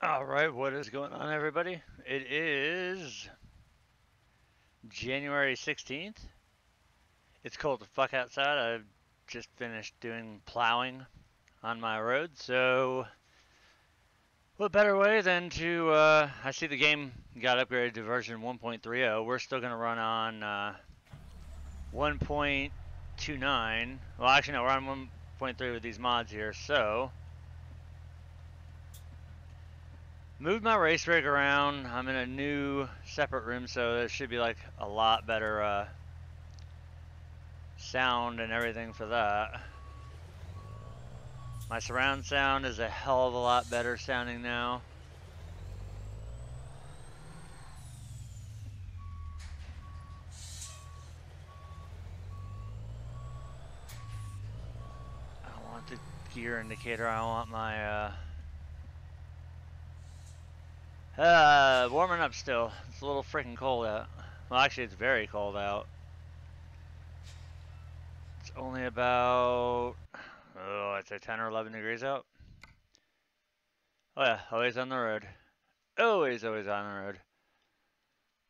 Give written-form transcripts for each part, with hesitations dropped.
All right, what is going on, everybody? It is January 16th. It's cold to fuck outside. I've just finished doing plowing on my road, so what better way than to, I see the game got upgraded to version 1.30. We're still going to run on 1.29. Well, actually, no, we're on 1.3 with these mods here, so moved my race rig around. I'm in a new separate room, so there should be like a lot better sound and everything for that. My surround sound is a hell of a lot better sounding now. I don't want the gear indicator. I want my warming up still. It's a little freaking cold out. Well, actually, it's very cold out. It's only about, oh, I'd say 10 or 11 degrees out. Oh yeah, always on the road. Always on the road.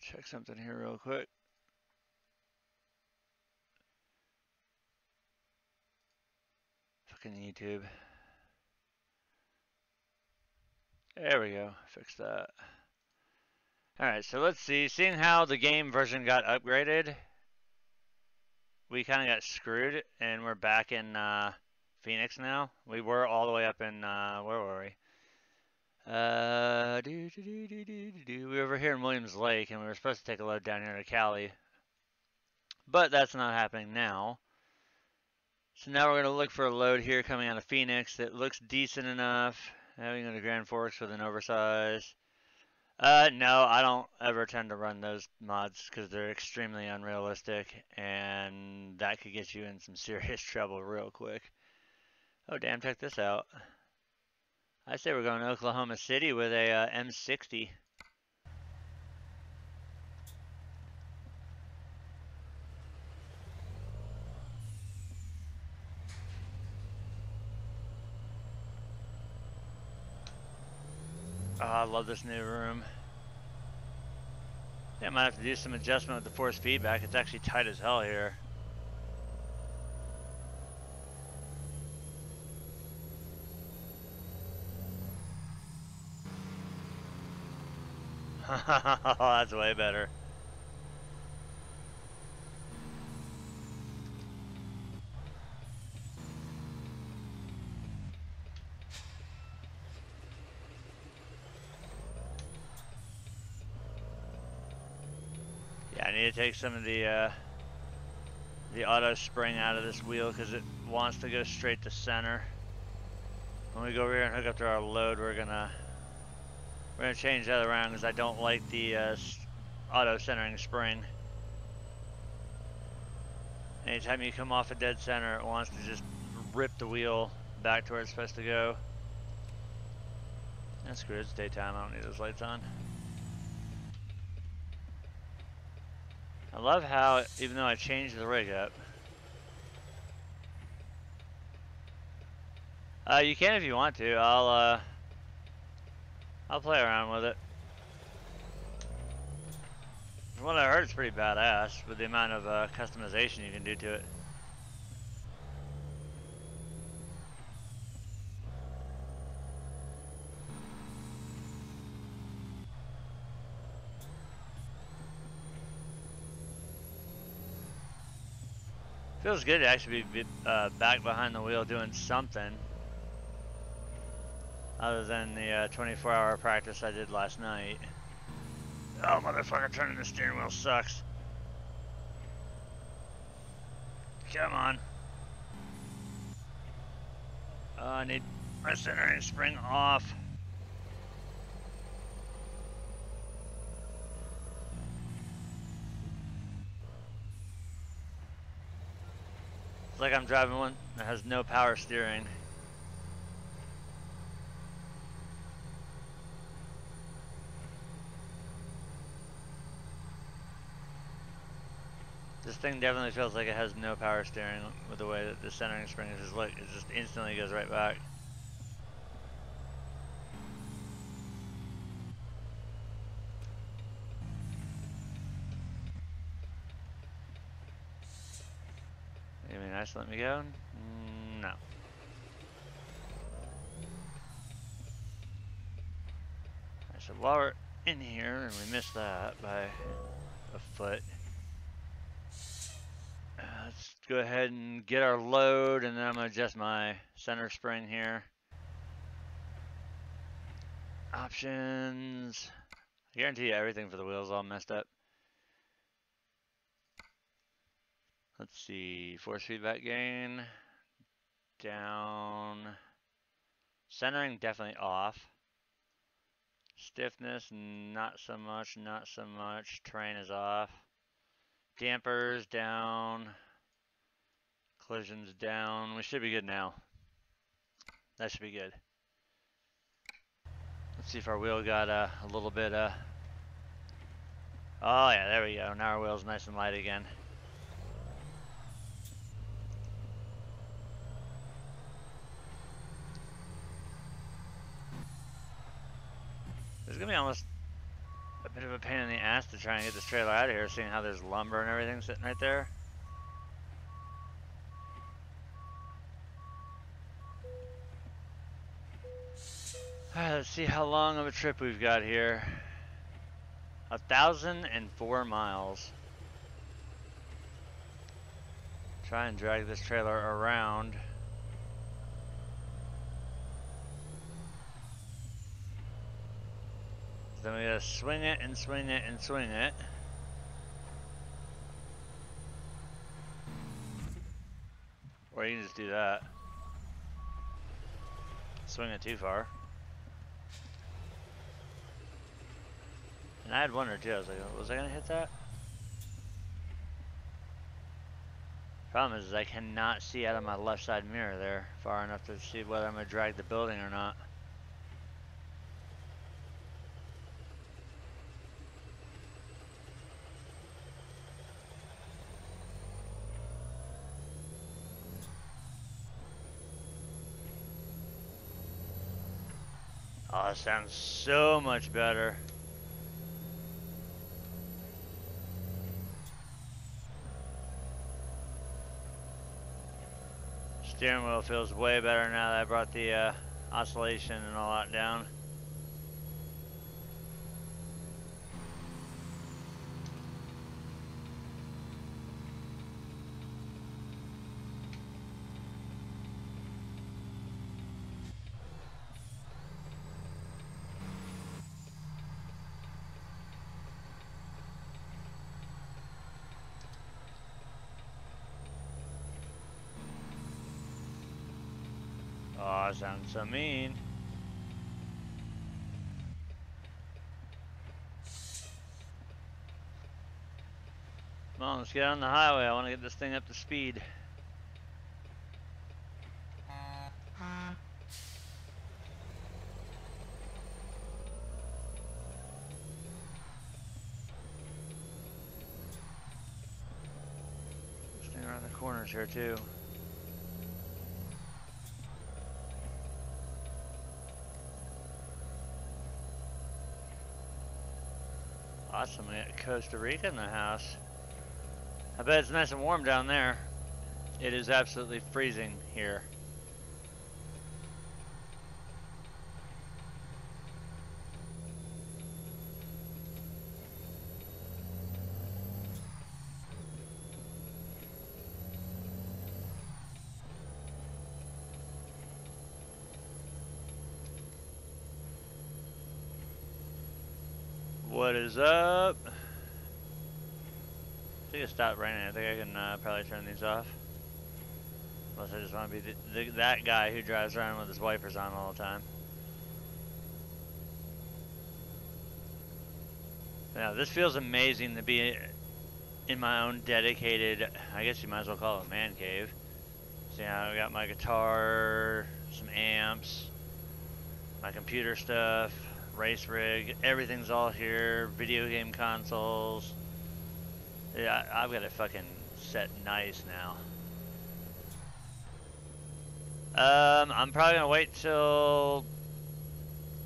Check something here real quick. Fucking YouTube. There we go. Fix that. Alright, so let's see. Seeing how the game version got upgraded, we kind of got screwed, and we're back in Phoenix now. We were all the way up in, where were we? We were over here in Williams Lake, and we were supposed to take a load down here to Cali. But that's not happening now. So now we're going to look for a load here coming out of Phoenix that looks decent enough. Now we can go to Grand Forks with an oversize. No, I don't ever tend to run those mods because they're extremely unrealistic, and that could get you in some serious trouble real quick. Oh, damn, check this out. I say we're going to Oklahoma City with a M60. Oh, I love this new room. I might have to do some adjustment with the force feedback. It's actually tight as hell here. That's way better. Yeah, I need to take some of the auto spring out of this wheel because it wants to go straight to center. When we go over here and hook up to our load, we're gonna change that around because I don't like the auto centering spring. Anytime you come off a dead center, it wants to just rip the wheel back to where it's supposed to go. That's screw it, it's daytime, I don't need those lights on. I love how, even though I changed the rig up, you can if you want to. I'll play around with it. From what I heard, it's pretty badass with the amount of customization you can do to it. Feels good to actually be back behind the wheel doing something other than the 24-hour practice I did last night. Oh, motherfucker, turning the steering wheel sucks. Come on. Oh, I need my centering spring off. It's like I'm driving one that has no power steering. This thing definitely feels like it has no power steering with the way that the centering spring is just, look, it just instantly goes right back. this let me go? No. So while we're in here, and we missed that by a foot, let's go ahead and get our load, and then I'm going to adjust my center spring here. Options. I guarantee you everything for the wheels all messed up. Let's see, force feedback gain, down, centering definitely off. Stiffness, not so much, not so much. Terrain is off. Dampers down. Collisions down. We should be good now. That should be good. Let's see if our wheel got a little bit, oh yeah, there we go. Now our wheel's nice and light again. There's gonna be almost a bit of a pain in the ass to try and get this trailer out of here, seeing how there's lumber and everything sitting right there. Alright, let's see how long of a trip we've got here. 1,004 miles. Try and drag this trailer around. Then we gotta swing it and swing it and swing it. Or you can just do that. Swing it too far. And I had one or two, I was like, was I gonna hit that? Problem is I cannot see out of my left side mirror there far enough to see whether I'm gonna drag the building or not. Oh, that sounds so much better. Steering wheel feels way better now that I brought the oscillation and all that down. Oh, that sounds so mean. Come on, let's get on the highway. I want to get this thing up to speed. Stay around the corners here too. Awesome, we got Costa Rica in the house. I bet it's nice and warm down there. It is absolutely freezing here. What is up? I think it stopped raining. I think I can probably turn these off. Unless I just want to be that guy who drives around with his wipers on all the time. Now, this feels amazing to be in my own dedicated, I guess you might as well call it a man cave. So, yeah, I got my guitar, some amps, my computer stuff, race rig, everything's all here, video game consoles. Yeah, I've got it fucking set nice now. I'm probably gonna wait till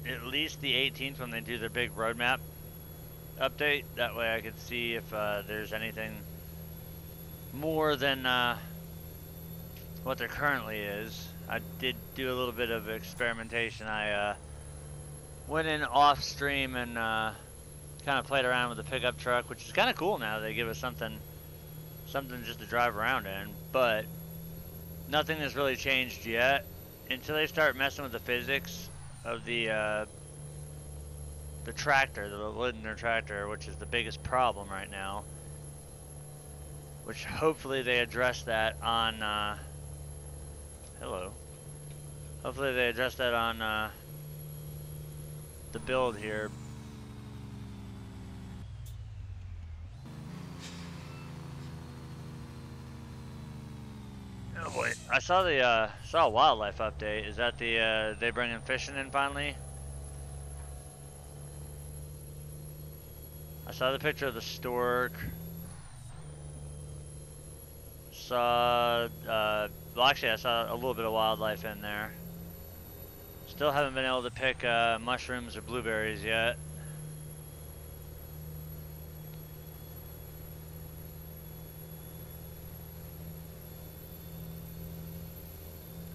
at least the 18th when they do their big roadmap update. That way I could see if there's anything more than what there currently is. I did do a little bit of experimentation. I went in off stream and kind of played around with the pickup truck, which is kind of cool now. They give us something just to drive around in, but nothing has really changed yet until they start messing with the physics of the tractor, the Lindner tractor, which is the biggest problem right now. Which hopefully they address that on hello. Hopefully they address that on the build here. Oh boy, I saw the saw a wildlife update. Is that the they bringing fishing in finally? I saw the picture of the stork. Saw well, actually I saw a little bit of wildlife in there. Still haven't been able to pick mushrooms or blueberries yet.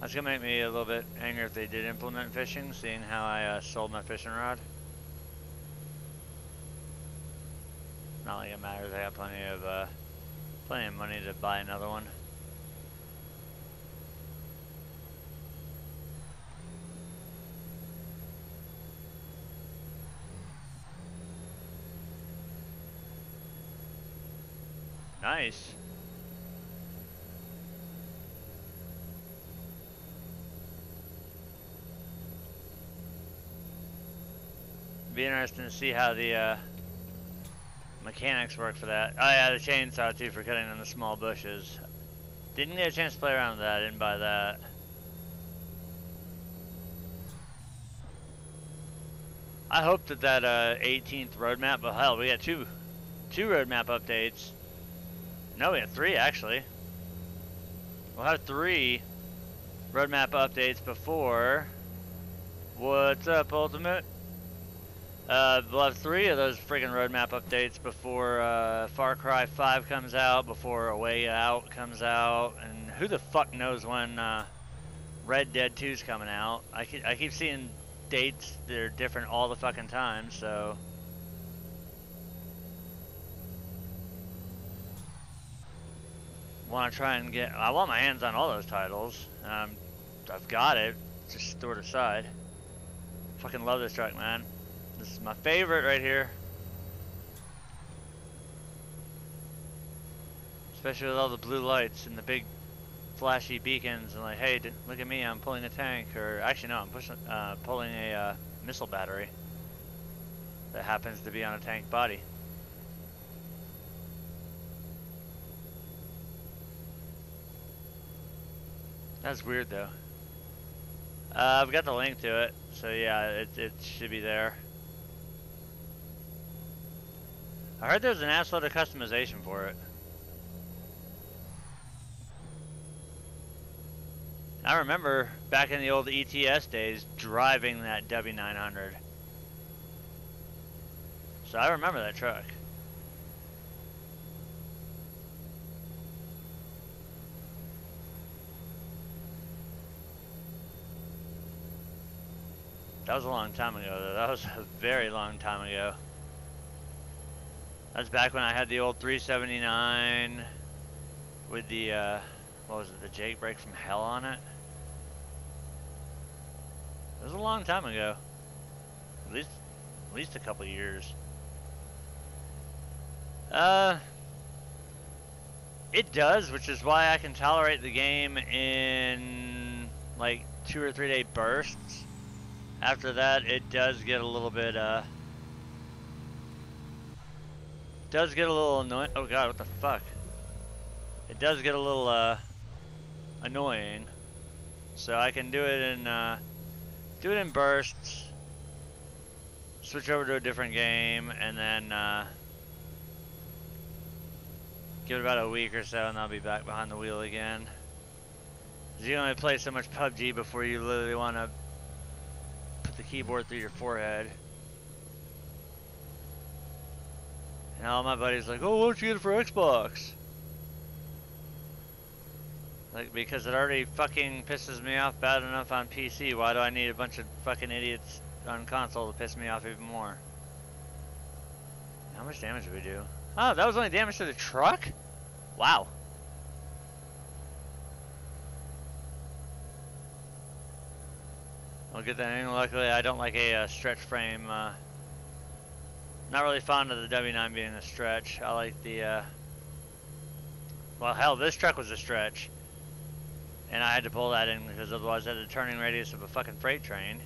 That's gonna make me a little bit angry if they did implement fishing, seeing how I sold my fishing rod. Not like it matters. I got plenty of money to buy another one. Nice. Be interesting to see how the mechanics work for that. Oh yeah, the chainsaw too for cutting in the small bushes. Didn't get a chance to play around with that. I didn't buy that. I hope that 18th roadmap, but hell, we got two roadmap updates. No, we have 3 actually. We'll have 3 roadmap updates before. What's up, Ultimate? We'll have 3 of those friggin' roadmap updates before Far Cry 5 comes out, before A Way Out comes out, and who the fuck knows when Red Dead 2's coming out. I keep seeing dates that are different all the fucking time, so want to try and get. I want my hands on all those titles. I've got it, just stored aside. Fucking love this truck, man. This is my favorite right here. Especially with all the blue lights and the big flashy beacons and like, hey, look at me, I'm pulling a tank. Or actually no, I'm pulling a missile battery that happens to be on a tank body. That's weird though. I've got the link to it, so yeah, it should be there. I heard there's an ass load of customization for it. I remember back in the old ETS days driving that W900. So I remember that truck. That was a long time ago though. That was a very long time ago. That's back when I had the old 379 with the, what was it, the Jake brake from hell on it. It was a long time ago. At least a couple years. It does, which is why I can tolerate the game in like 2 or 3 day bursts. After that, it does get a little bit, does get a little annoying. Oh god, what the fuck? It does get a little annoying. So I can do it in bursts. Switch over to a different game and then give it about a week or so and I'll be back behind the wheel again. 'Cause you only play so much PUBG before you literally want to put the keyboard through your forehead. And all my buddies like, oh, why don't you get it for Xbox? Like, because it already fucking pisses me off bad enough on PC, why do I need a bunch of fucking idiots on console to piss me off even more? How much damage did we do? Oh, that was only damage to the truck? Wow. Well, good thing. Luckily, I don't like a stretch frame. Not really fond of the W9 being a stretch. I like the, well, hell, this truck was a stretch. And I had to pull that in because otherwise I had a turning radius of a fucking freight train.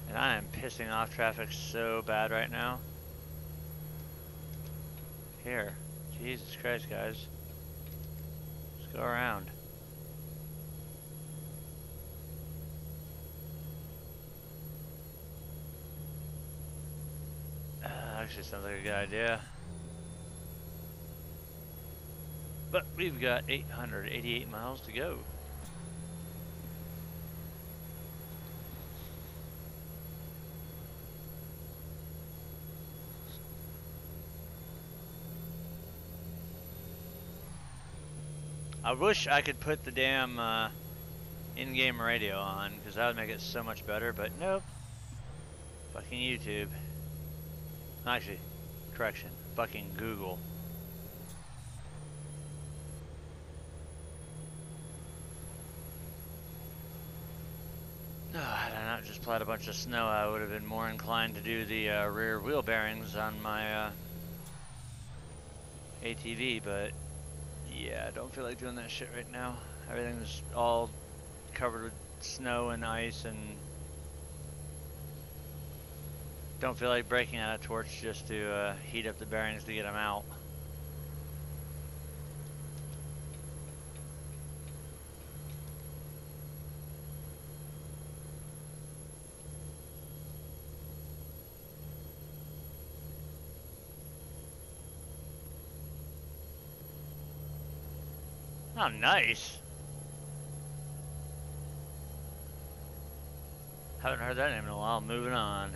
And I am pissing off traffic so bad right now. Here. Jesus Christ, guys. Let's go around. Actually sounds like a good idea. But we've got 888 miles to go. I wish I could put the damn in-game radio on, because that would make it so much better, but nope. Fucking YouTube. Actually, correction. Fucking Google. Oh, had I not just plowed a bunch of snow, I would have been more inclined to do the rear wheel bearings on my ATV, but yeah, I don't feel like doing that shit right now. Everything's all covered with snow and ice, and don't feel like breaking out a torch just to heat up the bearings to get them out. Oh, nice. Haven't heard that name in a while. Moving on.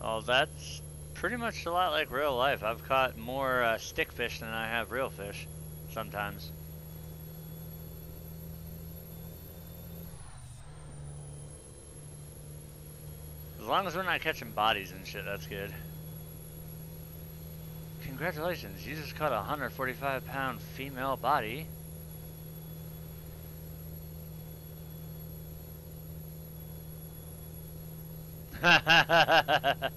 Oh, that's pretty much a lot like real life. I've caught more stick fish than I have real fish sometimes. As long as we're not catching bodies and shit, that's good. Congratulations, you just caught a 145-pound female body. I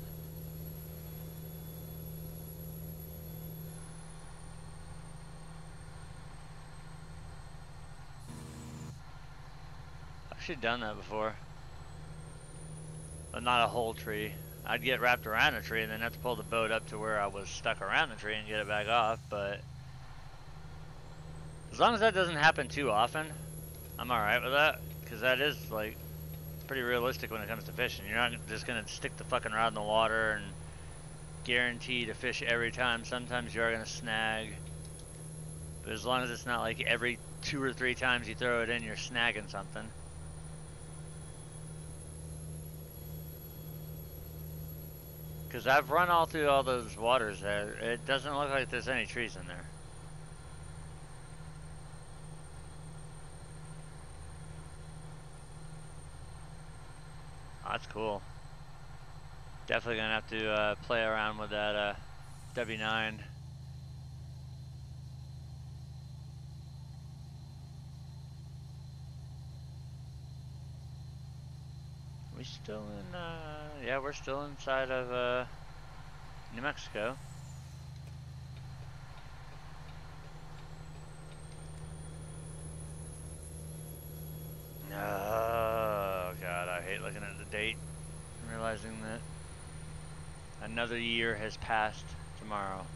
should have done that before. But not a whole tree. I'd get wrapped around a tree and then have to pull the boat up to where I was stuck around the tree and get it back off, but as long as that doesn't happen too often, I'm alright with that, because that is, like, pretty realistic when it comes to fishing. You're not just going to stick the fucking rod in the water and guarantee to fish every time. Sometimes you are going to snag, but as long as it's not like every 2 or 3 times you throw it in, you're snagging something. Because I've run all through all those waters there. It doesn't look like there's any trees in there. Oh, that's cool. Definitely gonna have to play around with that W9. We still in, yeah, we're still inside of, New Mexico. Oh, God, I hate looking at the date and realizing that another year has passed tomorrow.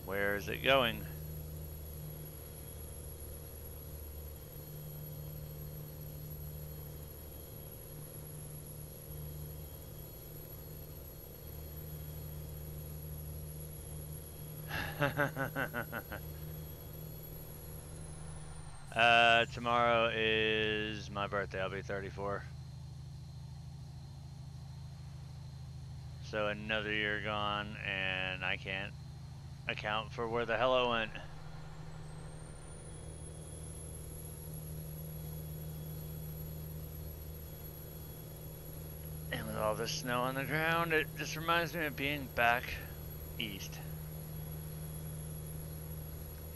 Where is it going? Tomorrow is my birthday. I'll be 34. So another year gone, and I can't account for where the hell it went. And with all this snow on the ground, it just reminds me of being back east.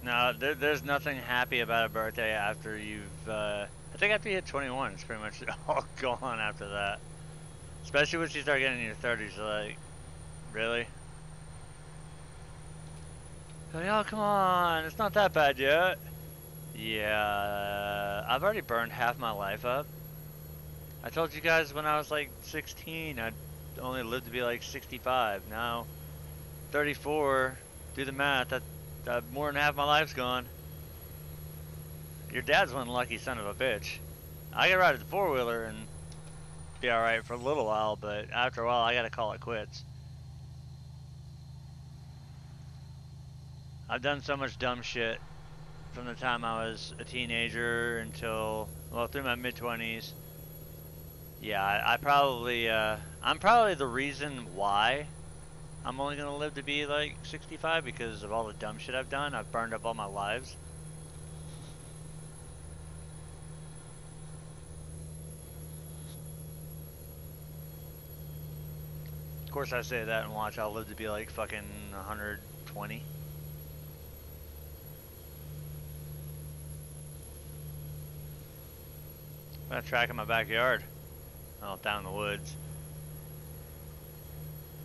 No, there's nothing happy about a birthday after you've, I think after you hit 21, it's pretty much all gone after that. Especially once you start getting in your 30s, like, really? Like, oh, come on, it's not that bad yet. Yeah, I've already burned half my life up. I told you guys when I was like 16, I'd only lived to be like 65. Now, 34, do the math, that more than half my life's gone. Your dad's one lucky son of a bitch. I can ride a four-wheeler and be alright for a little while, but after a while I gotta call it quits. I've done so much dumb shit from the time I was a teenager until, well, through my mid-20s. Yeah, I'm probably the reason why I'm only gonna live to be like 65, because of all the dumb shit I've done. I've burned up all my lives. Of course I say that and watch, I'll live to be like fucking 120. I got a track in my backyard. Well, down in the woods.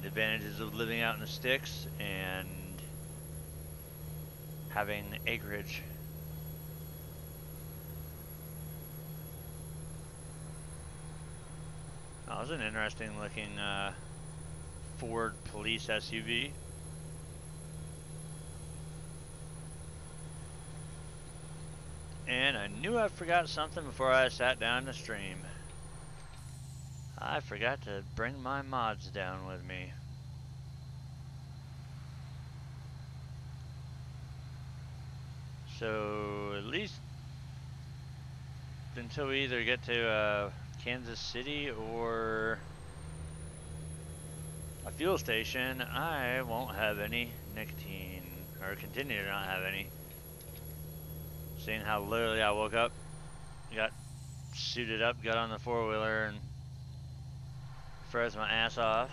The advantages of living out in the sticks and having acreage. That was an interesting looking Ford police SUV. And I knew I forgot something before I sat down to stream. I forgot to bring my mods down with me. So at least until we either get to Kansas City or a fuel station, I won't have any nicotine, or continue to not have any. Seeing how literally I woke up, got suited up, got on the four-wheeler and froze my ass off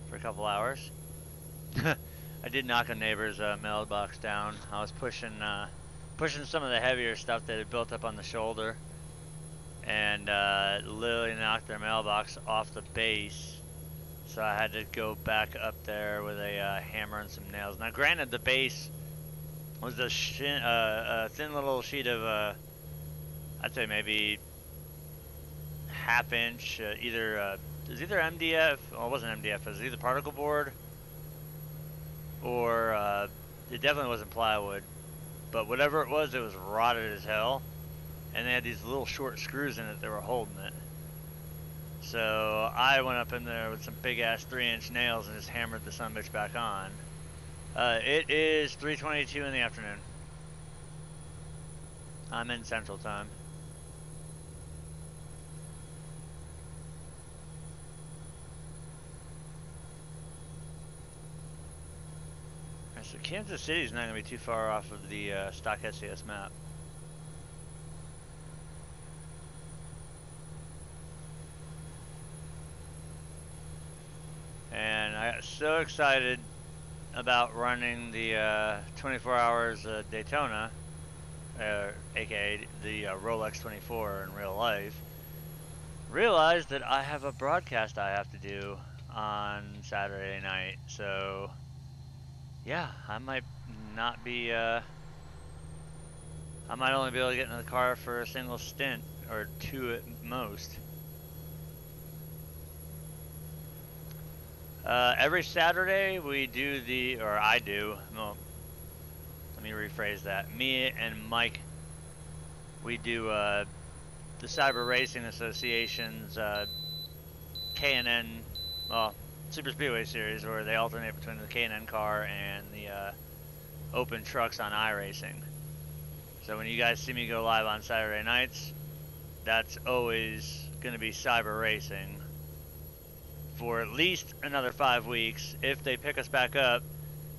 for a couple hours. I did knock a neighbor's mailbox down. I was pushing some of the heavier stuff that had built up on the shoulder, and literally knocked their mailbox off the base. So I had to go back up there with a hammer and some nails. Now, granted, the base was a thin little sheet of, I'd say maybe half-inch, it was either MDF, well, it wasn't MDF, it was either particle board, or it definitely wasn't plywood. But whatever it was rotted as hell, and they had these little short screws in it that were holding it. So I went up in there with some big-ass 3-inch nails and just hammered the sumbitch back on. It is 3:22 in the afternoon. I'm in Central Time. So Kansas City is not going to be too far off of the stock SCS map. And I got so excited about running the 24 hours Daytona, aka the Rolex 24 in real life. Realized that I have a broadcast I have to do on Saturday night, so yeah, I might not be, I might only be able to get in the car for a single stint, or two at most. Every Saturday we do or I do, well, let me rephrase that. Me and Mike, we do the Cyber Racing Association's K&N, well, Super Speedway Series, where they alternate between the K&N car and the open trucks on iRacing. So when you guys see me go live on Saturday nights, that's always going to be cyber racing for at least another 5 weeks. If they pick us back up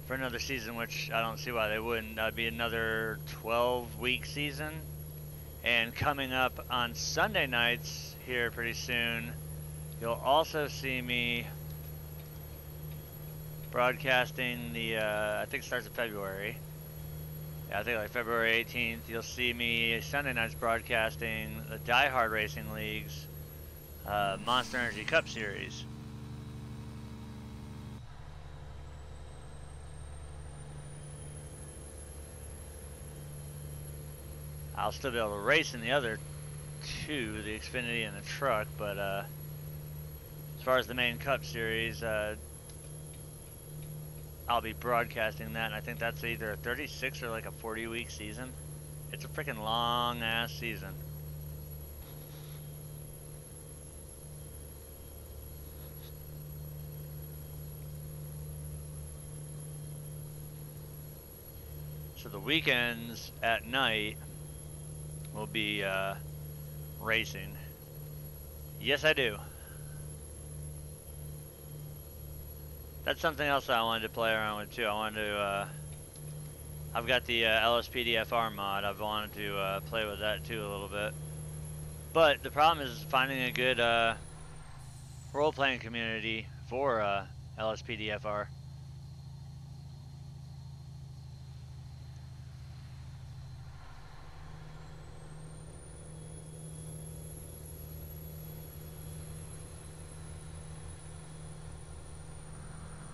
for another season, which I don't see why they wouldn't, that'd be another 12-week season. And coming up on Sunday nights here pretty soon, you'll also see me broadcasting the, I think it starts in February. Yeah, I think like February 18th, you'll see me Sunday nights broadcasting the Die Hard Racing League's Monster Energy Cup Series. I'll still be able to race in the other two, the Xfinity and the truck, but as far as the main Cup Series, I'll be broadcasting that, and I think that's either a 36 or like a 40-week season. It's a freaking long-ass season. So the weekends at night will be racing. Yes, I do. That's something else that I wanted to play around with too. I wanted to, I've got the LSPDFR mod. I've wanted to play with that too a little bit. But the problem is finding a good role-playing community for LSPDFR.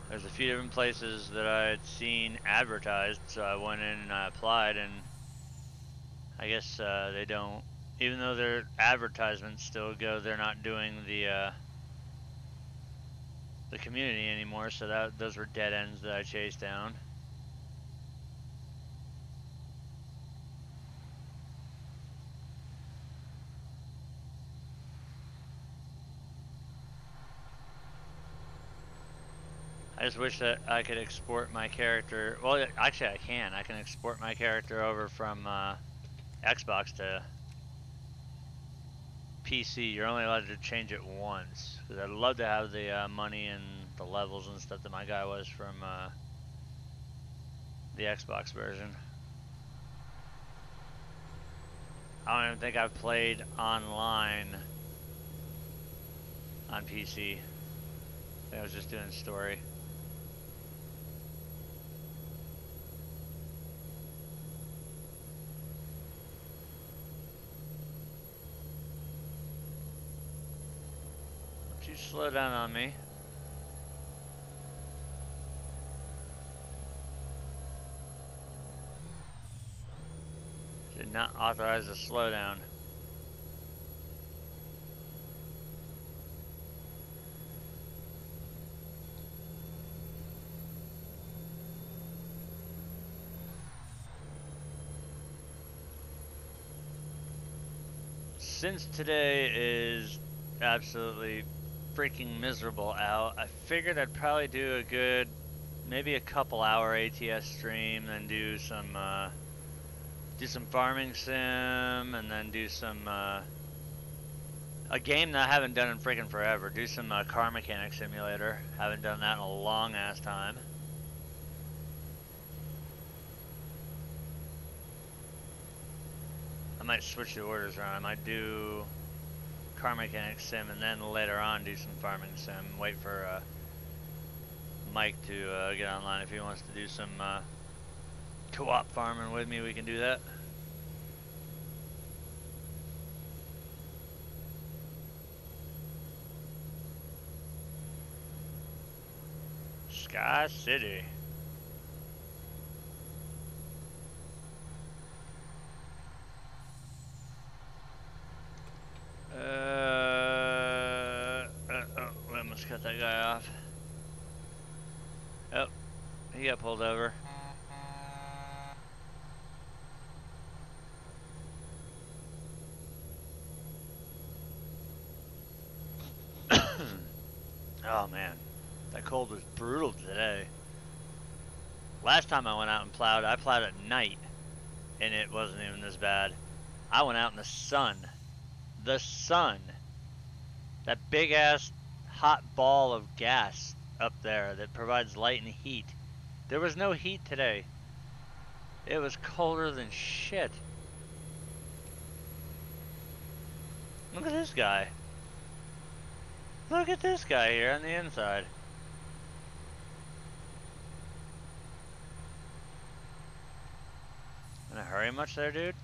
There's a few different places that I had seen advertised, so I went in and I applied, and I guess they don't, even though their advertisements still go, they're not doing the community anymore, so those were dead ends that I chased down. I just wish that I could export my character. Well, actually I can. I can export my character over from Xbox to PC. You're only allowed to change it once. Because I'd love to have the money and the levels and stuff that my guy was from the Xbox version. I don't even think I've played online on PC. I think I was just doing story. Don't you slow down on me. Did not authorize a slowdown. Since today is absolutely freaking miserable out, I figured I'd probably do a good, maybe a couple hour ATS stream, then do some farming sim, and then do some a game that I haven't done in freaking forever. Do some car mechanic simulator. Haven't done that in a long ass time. I might switch the orders around. I might do car mechanic sim and then later on do some farming sim. Wait for Mike to get online. If he wants to do some co-op farming with me, we can do that. Sky City. I must cut that guy off. Oh, he got pulled over. Oh man, that cold was brutal today. Last time I went out and plowed, I plowed at night. and it wasn't even this bad. I went out in the sun. The sun. That big ass hot ball of gas up there that provides light and heat. There was no heat today. It was colder than shit. Look at this guy. Look at this guy here on the inside. In a hurry much there, dude?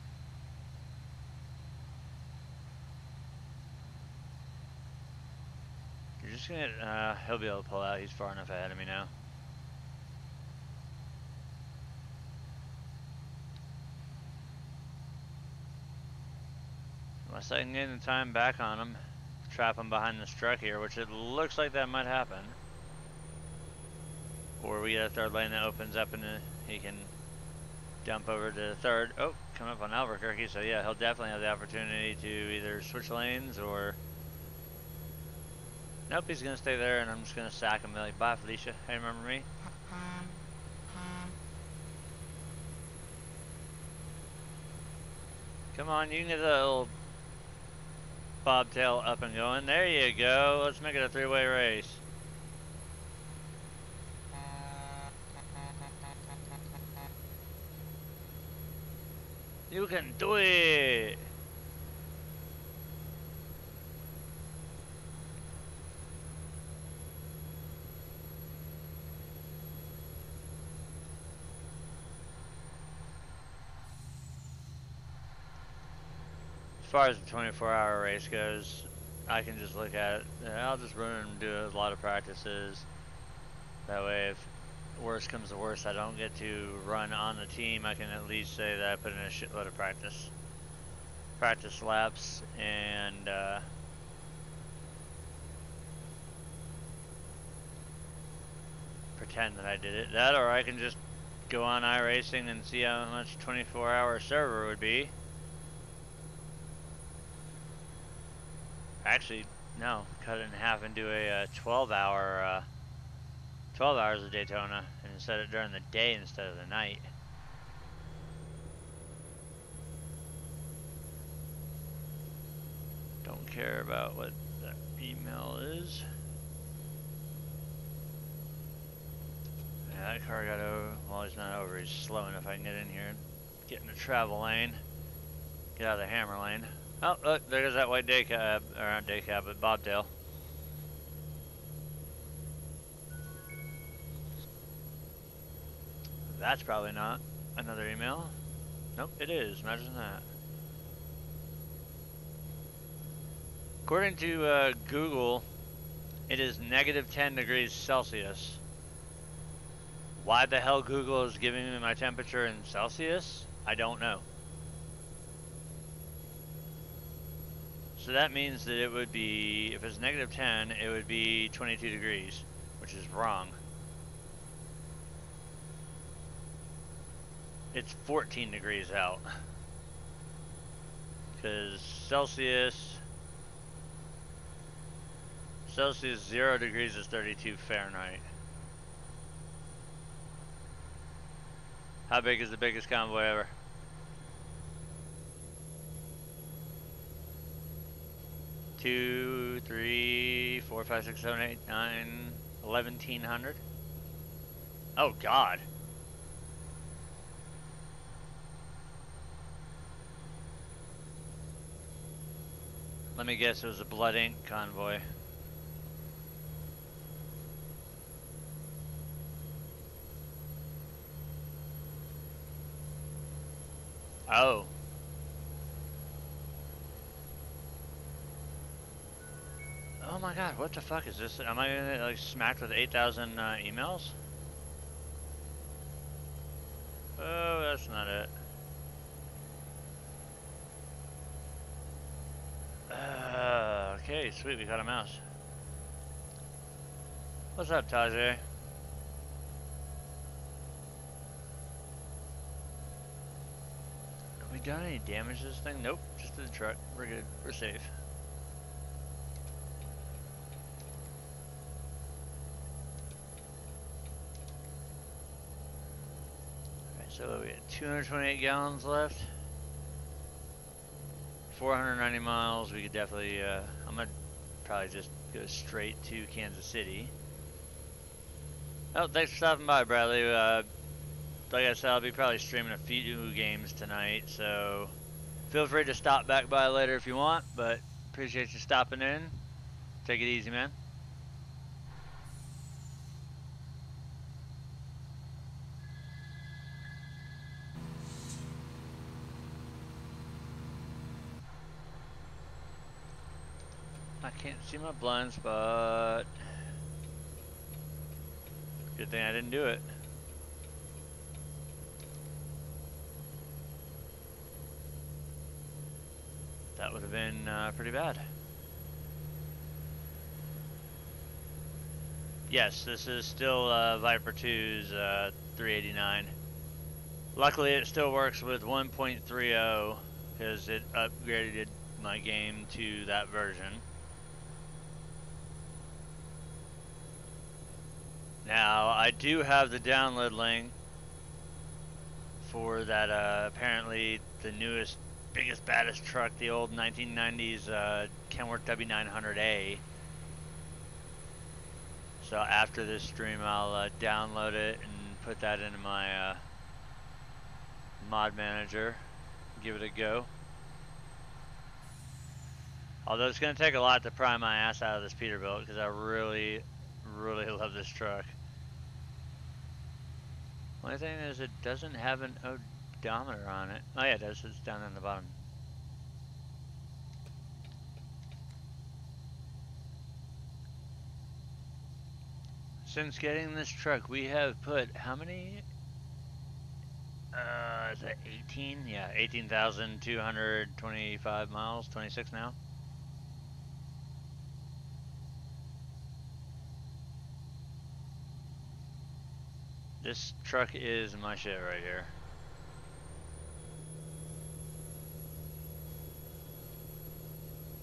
You're just gonna, he'll be able to pull out. He's far enough ahead of me now. Unless I can get the time back on him, trap him behind this truck here, which it looks like that might happen. Or we get a third lane that opens up and he can dump over to the third. Oh, come up on Albuquerque, so yeah, he'll definitely have the opportunity to either switch lanes or... Nope, he's gonna stay there and I'm just gonna sack him and be like, bye Felicia, hey, remember me? Come on, you can get that little bobtail up and going. There you go, let's make it a three-way race. You can do it! As far as the 24-hour race goes, I can just look at it. I'll just run and do a lot of practices. That way, if worst comes to worst, I don't get to run on the team, I can at least say that I put in a shitload of practice laps, and pretend that I did it. That, or I can just go on iRacing and see how much 24-hour server would be. Actually, no, cut it in half and do a 12 hours of Daytona and set it during the day instead of the night. Don't care about what that email is. Yeah, that car got over. Well, he's not over. He's slow enough I can get in here and get in the travel lane. Get out of the hammer lane. Oh, look, there goes that white day cab, or not day cab, but bobtail. That's probably not another email. Nope, it is. Imagine that. According to Google, it is negative 10 degrees Celsius. Why the hell Google is giving me my temperature in Celsius? I don't know. So that means that it would be, if it's negative 10, it would be 22 degrees, which is wrong. It's 14 degrees out. Because Celsius 0 degrees is 32 Fahrenheit. How big is the biggest convoy ever? Two, 3, 4, 5, 6, 7, 8, 9, 1,100. Oh God. Let me guess, it was a Blood Inc. convoy. Oh. Oh my God, what the fuck is this? Am I gonna get like smacked with 8,000 emails? Oh, that's not it. Okay, sweet, we got a mouse. What's up, Tajay? Have we done any damage to this thing? Nope, just to the truck. We're good, we're safe. So we had 228 gallons left. 490 miles. We could definitely, I'm going to probably just go straight to Kansas City. Oh, thanks for stopping by, Bradley. Like I said, I'll be probably streaming a few games tonight, so feel free to stop back by later if you want, but appreciate you stopping in. Take it easy, man. I can't see my blind spot. Good thing I didn't do it. That would have been pretty bad. Yes, this is still Viper 2's 389. Luckily, it still works with 1.30 because it upgraded my game to that version. Now, I do have the download link for that apparently the newest, biggest, baddest truck, the old 1990s Kenworth W900A. So after this stream, I'll download it and put that into my mod manager, give it a go. Although it's going to take a lot to pry my ass out of this Peterbilt because I really, really love this truck. Only thing is it doesn't have an odometer on it. Oh yeah, it does. It's down on the bottom. Since getting this truck, we have put how many? Is that 18? Yeah, 18,225 miles, 26 now. This truck is my shit right here.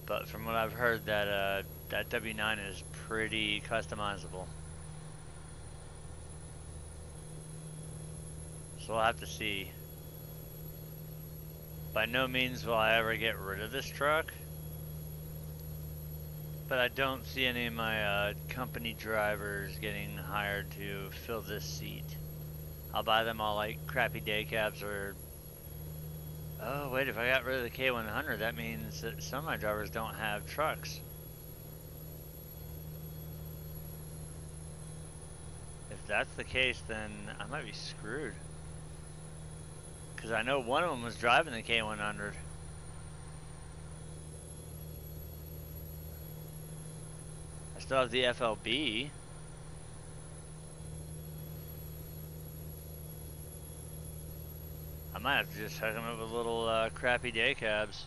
But from what I've heard, that that W9 is pretty customizable. So we'll have to see. By no means will I ever get rid of this truck. But I don't see any of my company drivers getting hired to fill this seat. I'll buy them all like crappy day cabs or... Oh wait, if I got rid of the K100, that means that some of my drivers don't have trucks. If that's the case, then I might be screwed. Because I know one of them was driving the K100. I still have the FLB. I might have to just hook them up with little crappy day cabs.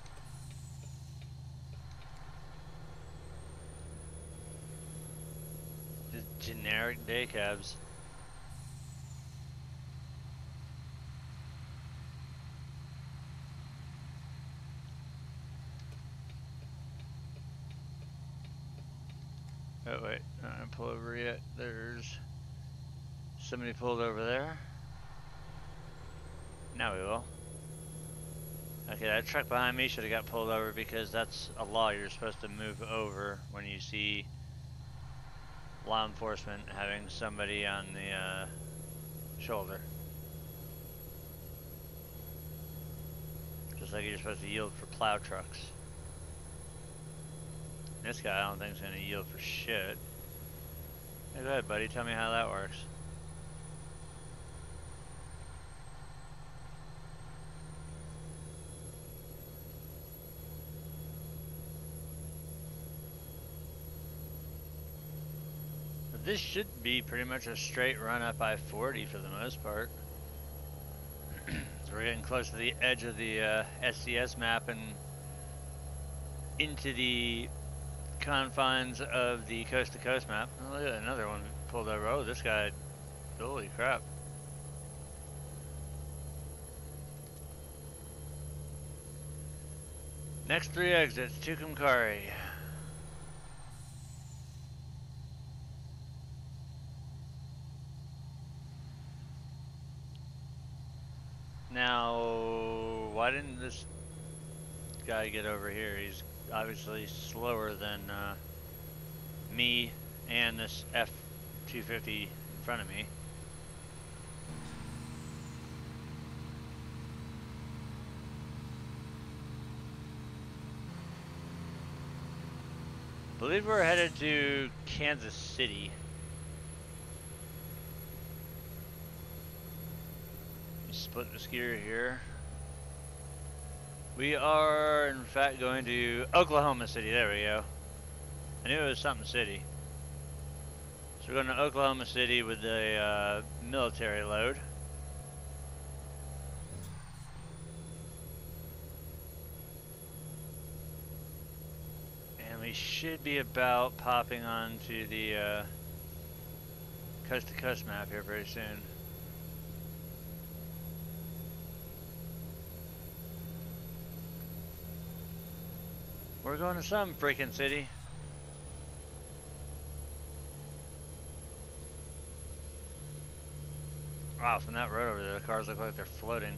Just generic day cabs. Oh wait, not gonna pull over yet. There's somebody pulled over there. Now we will. Okay, that truck behind me should have got pulled over because that's a law. You're supposed to move over when you see law enforcement having somebody on the shoulder. Just like you're supposed to yield for plow trucks. This guy I don't think is going to yield for shit. Hey, go ahead, buddy. Tell me how that works. This should be pretty much a straight run up I-40 for the most part. So we're getting close to the edge of the SCS map and into the confines of the coast-to-coast map. Oh, look at another one pulled over. Oh, this guy, holy crap. Next 3 exits, Tucumcari. Now, why didn't this guy get over here? He's obviously slower than me and this F-250 in front of me. I believe we're headed to Kansas City. Split the skier here. We are, in fact, going to Oklahoma City. There we go. I knew it was something city. So we're going to Oklahoma City with a military load. And we should be about popping onto the coast-to-coast map here very soon. We're going to some freaking city. Wow, from that road over there, the cars look like they're floating.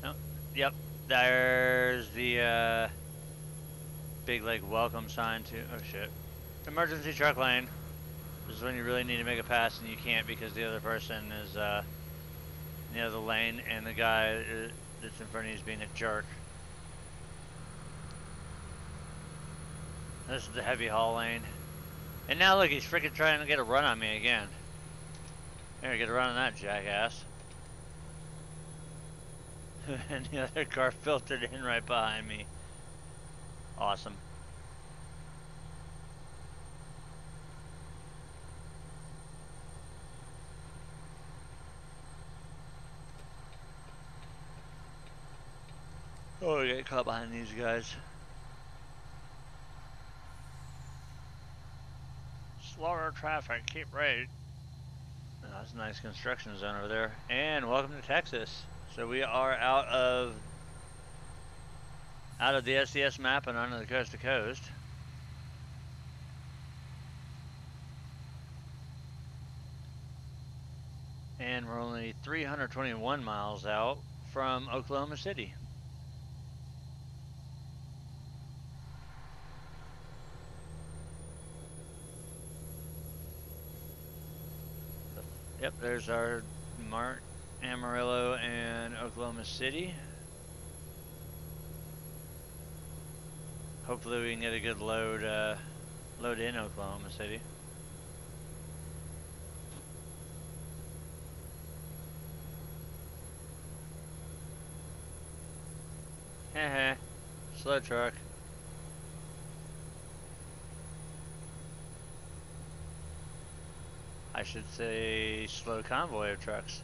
Oh, yep, there's the big like welcome sign to, oh shit. Emergency truck lane. This is when you really need to make a pass and you can't because the other person is in the other lane and the guy that's in front of you is being a jerk. This is the heavy haul lane. And now look, he's freaking trying to get a run on me again. Here, get a run on that jackass. And the other car filtered in right behind me. Awesome. Oh, we get caught behind these guys. Slower traffic, keep right. Oh, that's a nice construction zone over there. And welcome to Texas. So we are out of the SDS map and onto the coast to coast. And we're only 321 miles out from Oklahoma City. Yep, there's our Amarillo and Oklahoma City. Hopefully we can get a good load in Oklahoma City. Heh, slow truck. I should say slow convoy of trucks.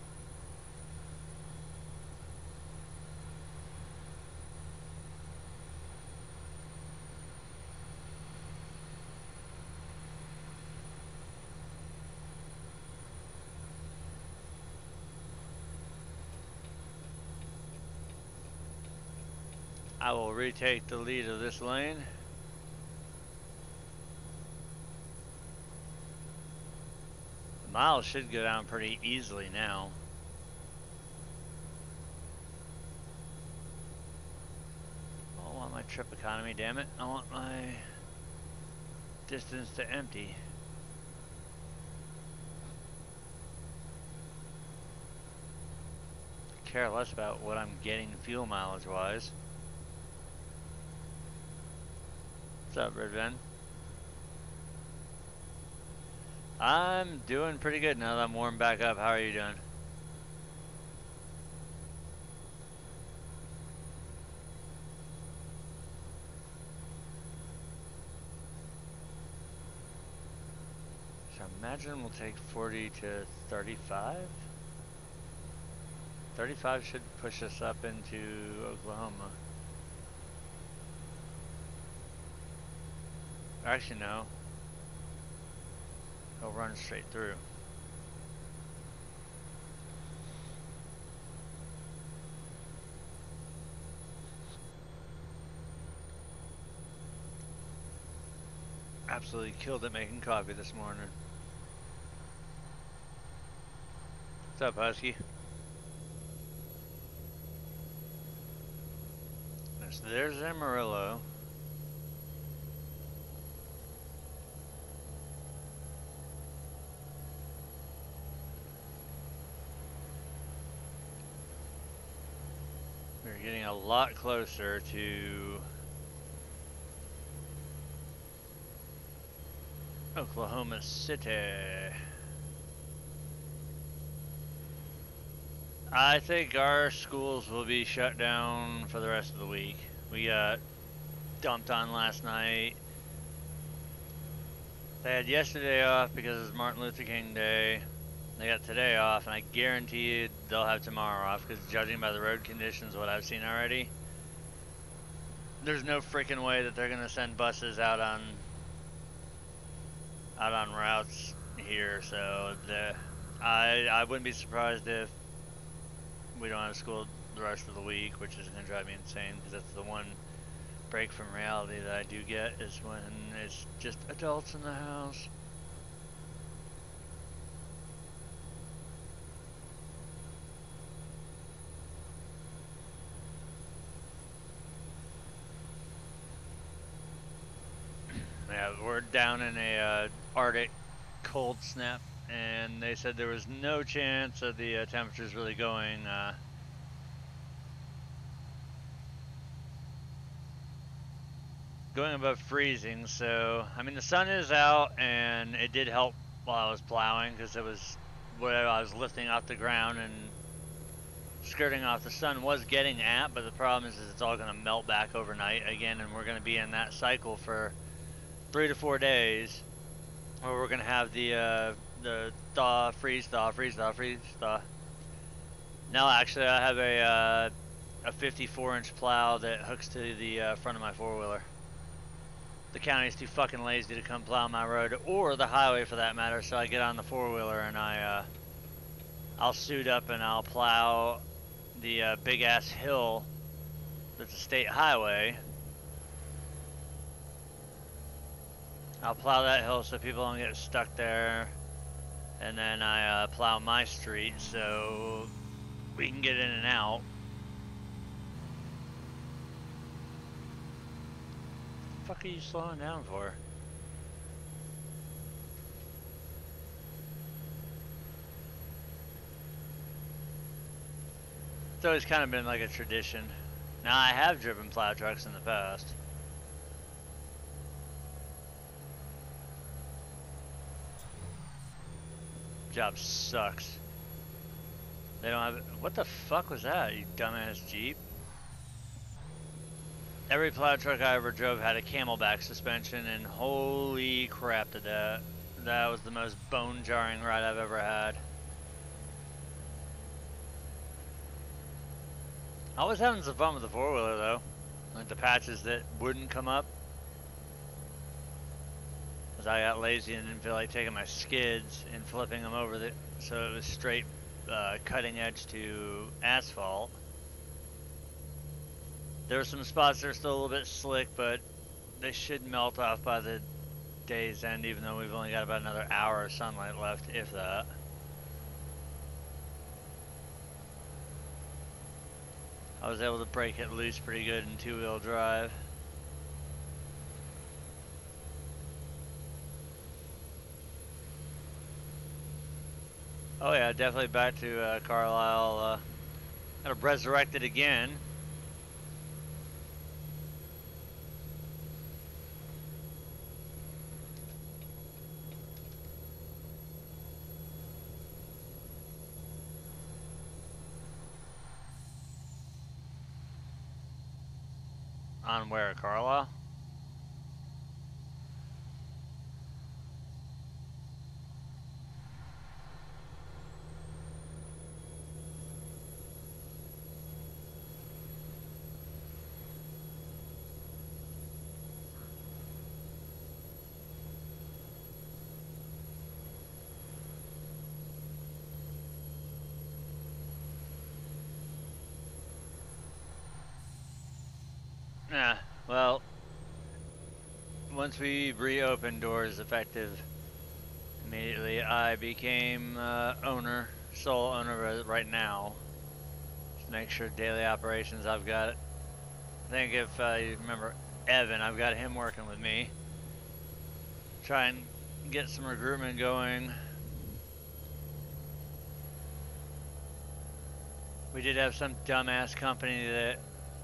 I will retake the lead of this lane. The miles should go down pretty easily now. I don't want my trip economy, damn it. I want my distance to empty. Care less about what I'm getting fuel mileage wise. What's up, Red Van? I'm doing pretty good now that I'm warmed back up. How are you doing? So I imagine we'll take 40 to 35. 35 should push us up into Oklahoma. Actually, no. He'll run straight through. Absolutely killed it making coffee this morning. What's up, Husky? There's Amarillo. We're getting a lot closer to Oklahoma City. I think our schools will be shut down for the rest of the week. We got dumped on last night. They had yesterday off because it's Martin Luther King Day. They got today off, and I guarantee you they'll have tomorrow off because judging by the road conditions, what I've seen already, there's no freaking way that they're gonna send buses out on routes here. So I wouldn't be surprised if we don't have school the rest of the week, which is gonna drive me insane because that's the one break from reality that I do get is when it's just adults in the house. Yeah, we're down in a Arctic cold snap, and they said there was no chance of the temperatures really going above freezing. So I mean the sun is out, and it did help while I was plowing because it was what I was lifting off the ground and skirting off. The sun was getting at, but the problem is it's all going to melt back overnight again, and we're going to be in that cycle for 3 to 4 days where we're going to have the thaw, freeze, thaw, freeze, thaw, freeze, thaw. Now actually I have a 54-inch plow that hooks to the front of my four-wheeler. The county's too fucking lazy to come plow my road, or the highway for that matter, so I get on the four-wheeler and I'll suit up and I'll plow the big-ass hill that's a state highway. I'll plow that hill so people don't get stuck there, and then I plow my street so we can get in and out. What the fuck are you slowing down for? It's always kind of been like a tradition. Now I have driven plow trucks in the past. Job sucks. They don't have. What the fuck was that, you dumbass Jeep? Every plow truck I ever drove had a camelback suspension, and holy crap did that. That was the most bone-jarring ride I've ever had. I was having some fun with the four-wheeler though. Like the patches that wouldn't come up. Because I got lazy and didn't feel like taking my skids and flipping them over so it was straight cutting edge to asphalt. There were some spots that are still a little bit slick, but they should melt off by the day's end, even though we've only got about another hour of sunlight left, if that. I was able to break it loose pretty good in two-wheel drive. Oh yeah, definitely back to Carlile. Gotta resurrect it again. On where, Carlile? Yeah, well, once we reopened doors effective immediately, I became sole owner right now. Just make sure daily operations I've got I think if you remember Evan, I've got him working with me. Try and get some recruitment going. We did have some dumbass company that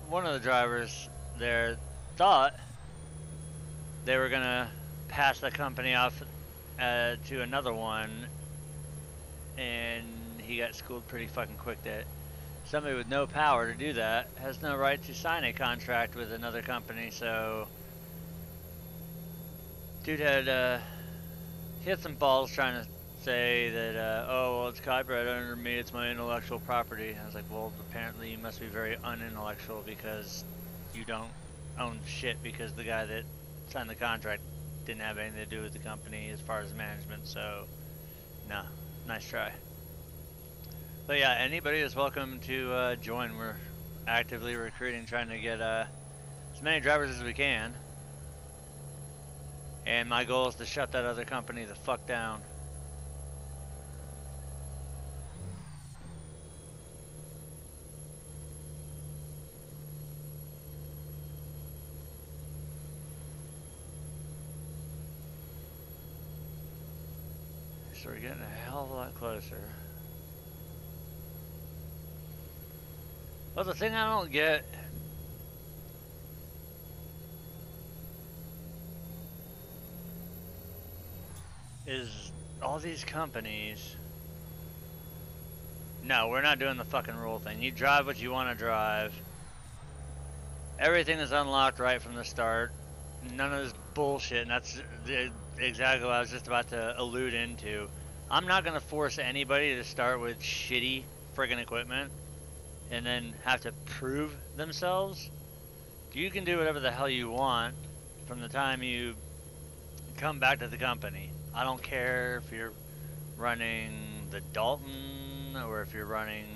one of the drivers there thought they were gonna pass the company off to another one, and he got schooled pretty fucking quick that somebody with no power to do that has no right to sign a contract with another company. So dude had he had some balls trying to say that oh well, it's copyright under me, it's my intellectual property. I was like, well, apparently you must be very unintellectual because you don't own shit, because the guy that signed the contract didn't have anything to do with the company as far as management. So no, nice try. But yeah, anybody is welcome to join. We're actively recruiting, trying to get as many drivers as we can. And my goal is to shut that other company the fuck down. So we're getting a hell of a lot closer. Well, the thing I don't get is all these companies. No, we're not doing the fucking rule thing. You drive what you want to drive. Everything is unlocked right from the start. None of this bullshit, and that's exactly what I was just about to allude into. I'm not going to force anybody to start with shitty friggin' equipment and then have to prove themselves. You can do whatever the hell you want from the time you come back to the company. I don't care if you're running the Dalton or if you're running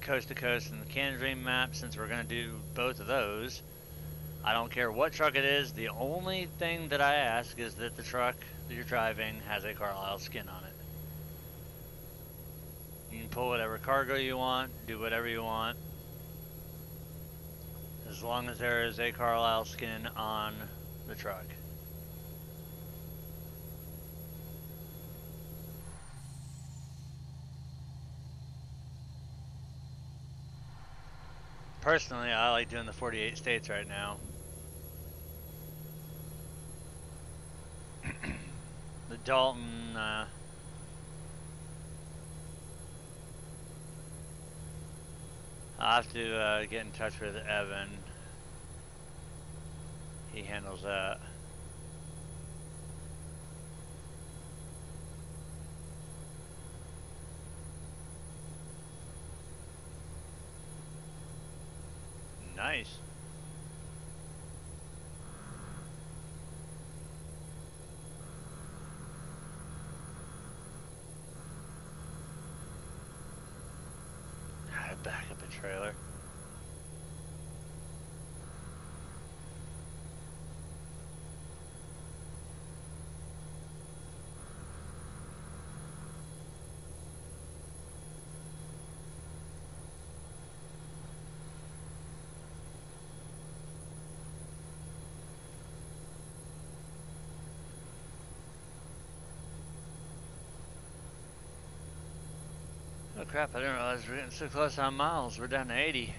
coast to coast and the Canyon Dream map, since we're going to do both of those. I don't care what truck it is. The only thing that I ask is that the truck that you're driving has a Carlile skin on it. You can pull whatever cargo you want, do whatever you want, as long as there is a Carlile skin on the truck. Personally, I like doing the 48 states right now. The Dalton, I'll have to get in touch with Evan. He handles that. Nice. How to back up a trailer. Oh crap, I didn't realize we're getting so close on miles. We're down to 80.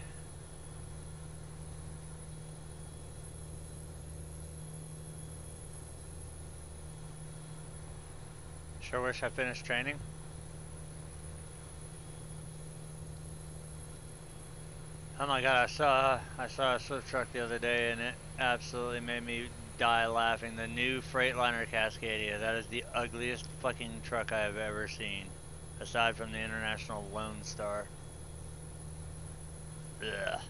Sure wish I finished training. Oh my god, I saw a Swift truck the other day and it absolutely made me die laughing. The new Freightliner Cascadia. That is the ugliest fucking truck I have ever seen, aside from the International Lone Star. Ugh.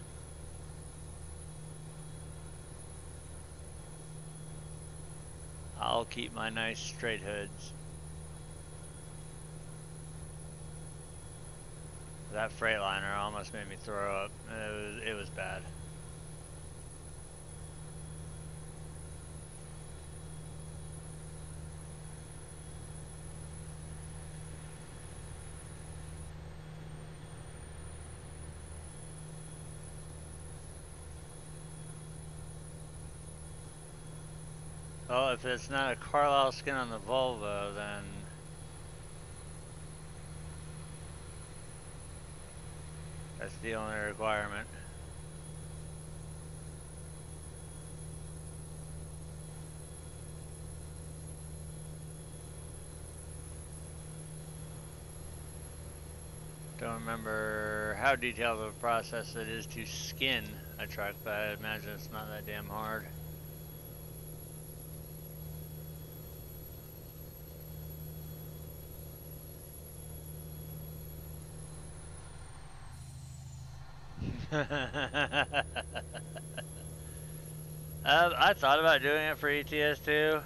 I'll keep my nice straight hoods. That Freightliner almost made me throw up. It was bad. Well, if it's not a Carlile skin on the Volvo, then that's the only requirement. Don't remember how detailed of a process it is to skin a truck, but I imagine it's not that damn hard. I thought about doing it for ETS too.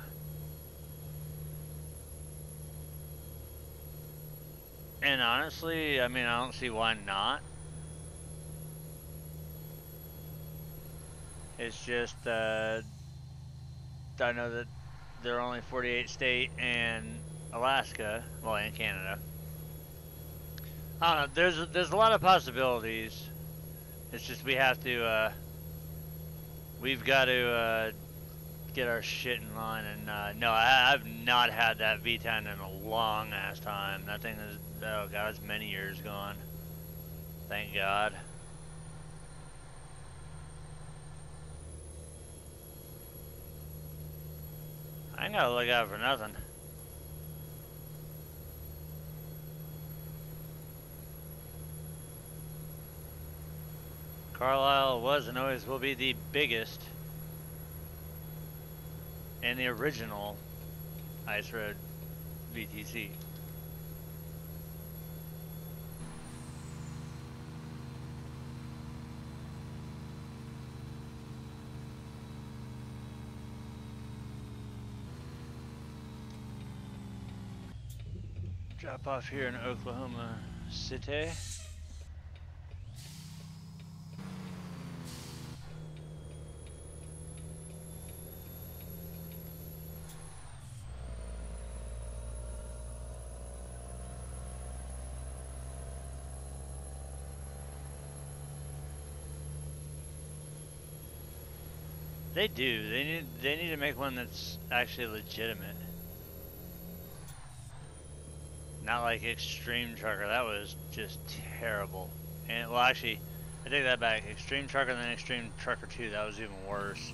And honestly, I mean, I don't see why not. It's just, I know that there are only 48 state and Alaska, well, and Canada. I don't know. There's a lot of possibilities. It's just we've got to get our shit in line. And no, I've not had that V10 in a long ass time. That thing is, oh god, it's many years gone. Thank God. I ain't gotta look out for nothing. Carlisle was and always will be the biggest and the original Ice Road VTC. Drop off here in Oklahoma City. They do. They need to make one that's actually legitimate. Not like Extreme Trucker. That was just terrible. And well, actually, I take that back. Extreme Trucker and then Extreme Trucker 2. That was even worse.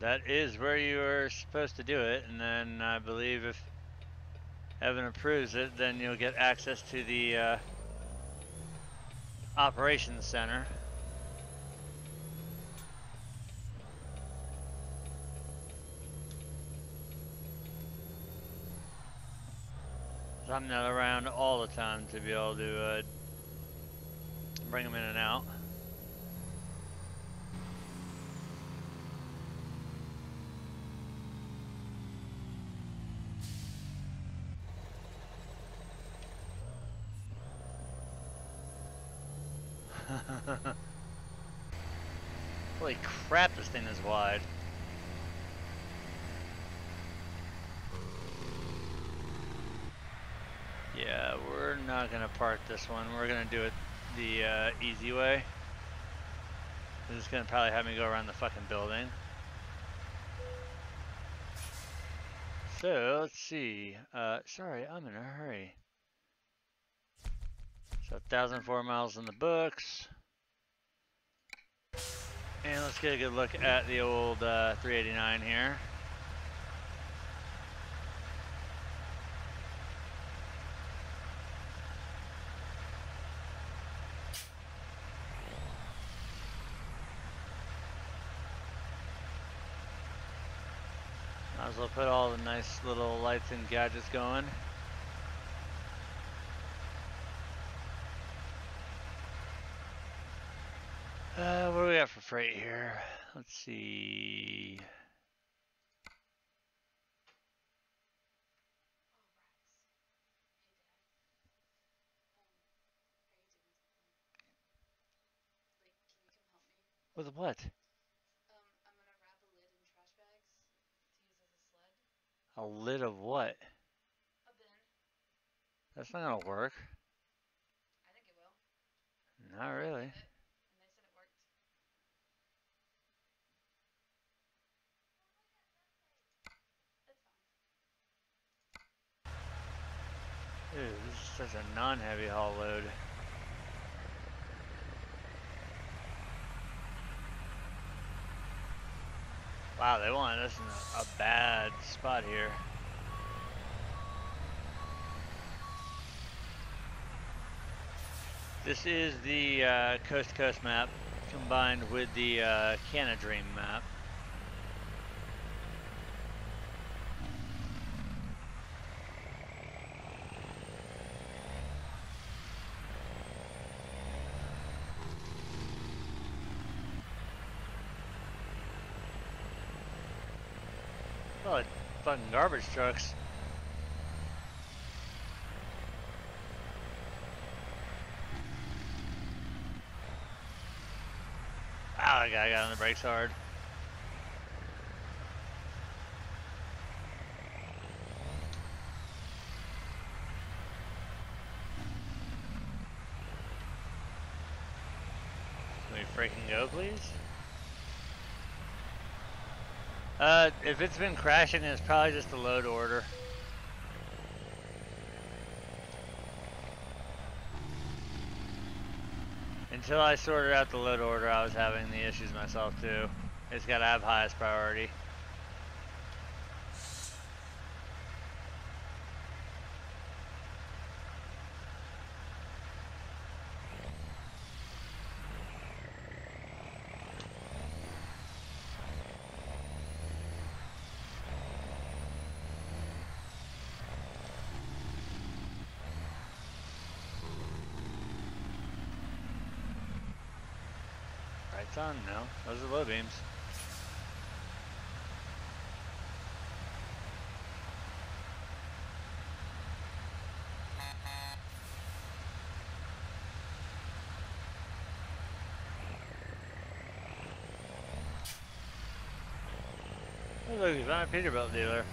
That is where you are supposed to do it, and then I believe if Evan approves it, then you'll get access to the operations center. I'm not around all the time to be able to bring them in and out. Holy crap, this thing is wide. Yeah, we're not gonna park this one. We're gonna do it the easy way. This is gonna probably have me go around the fucking building. So, let's see. Sorry, I'm in a hurry. So, 1,004 miles in the books. And let's get a good look at the old 389 here. Might as well put all the nice little lights and gadgets going. What do we got for freight here? Let's see. With what? A lid of what? That's not gonna work. Not really. Dude, this is such a non-heavy haul load. Wow, they wanted us in a bad spot here. This is the Coast to Coast map combined with the Canada Dream map. Well, fucking garbage trucks. Wow, that guy got on the brakes hard. Can we freaking go, please? If it's been crashing, it's probably just a load order. Until I sorted out the load order, I was having the issues myself too. It's gotta have highest priority. Lights on? No. Those are low beams. Oh, look, he's on a Peterbilt dealer.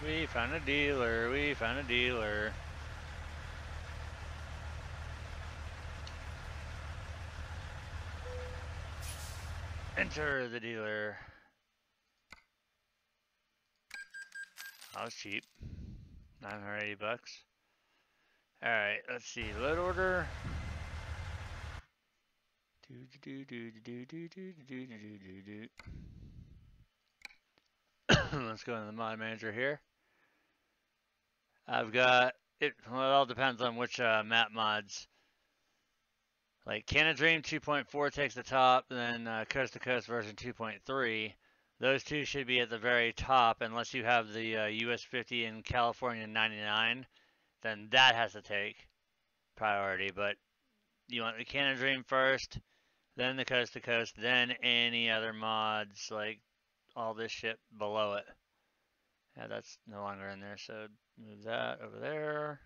We found a dealer. We found a dealer. Enter the dealer. That was cheap. 980 bucks. Alright, let's see. Load order. Let's go into the mod manager here. I've got it. Well, it all depends on which map mods. Like Canada Dream 2.4 takes the top, and then Coast to Coast version 2.3. Those two should be at the very top, unless you have the US 50 and California 99. Then that has to take priority. But you want the Canada Dream first, then the Coast to Coast, then any other mods, like all this shit below it. Yeah, that's no longer in there, so move that over there.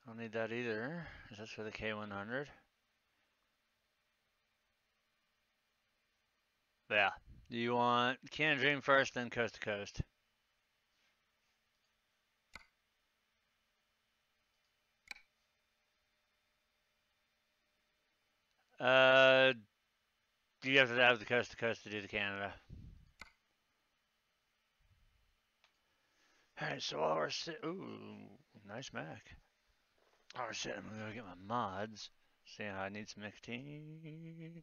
I don't need that either, because that's for the K100. But yeah, you want Canada Dream first, then Coast to Coast. Uh, you have to have the Coast to Coast to do the Canada. Alright, so while we're sitting, ooh, nice Mac. While we're sitting, I'm gonna go get my mods. See how I need some nicotine.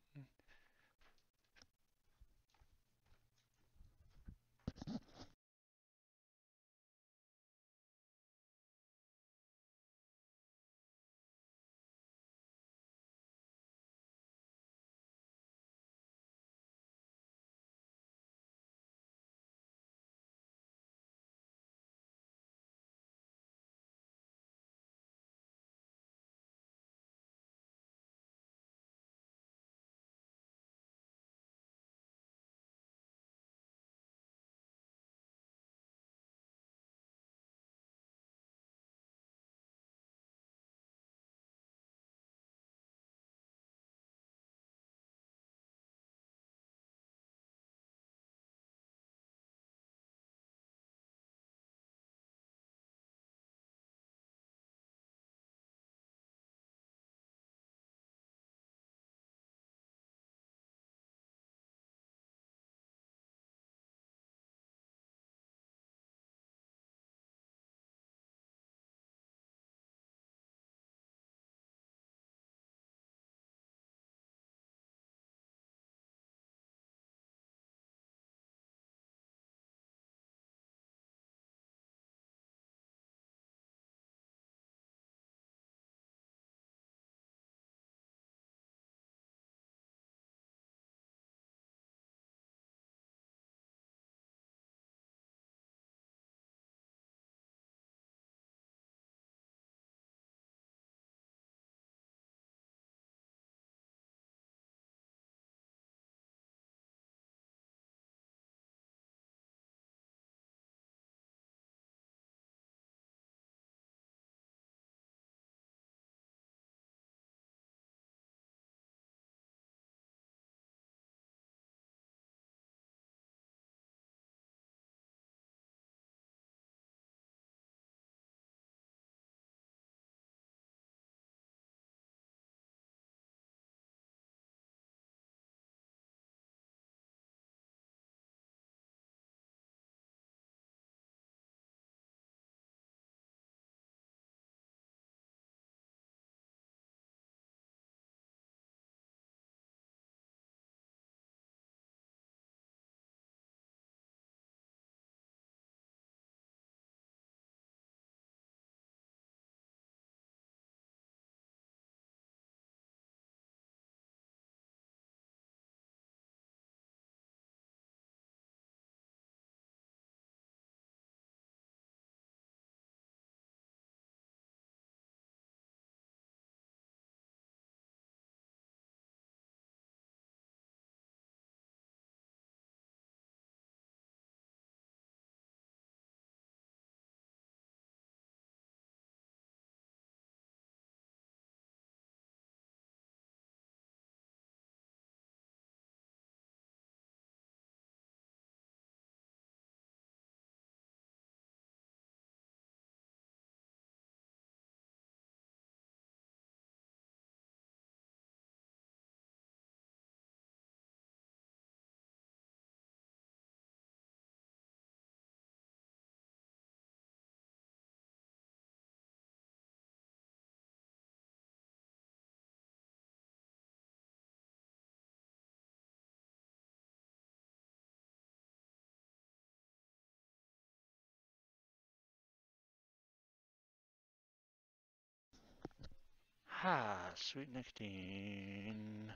Ah, sweet nicotine.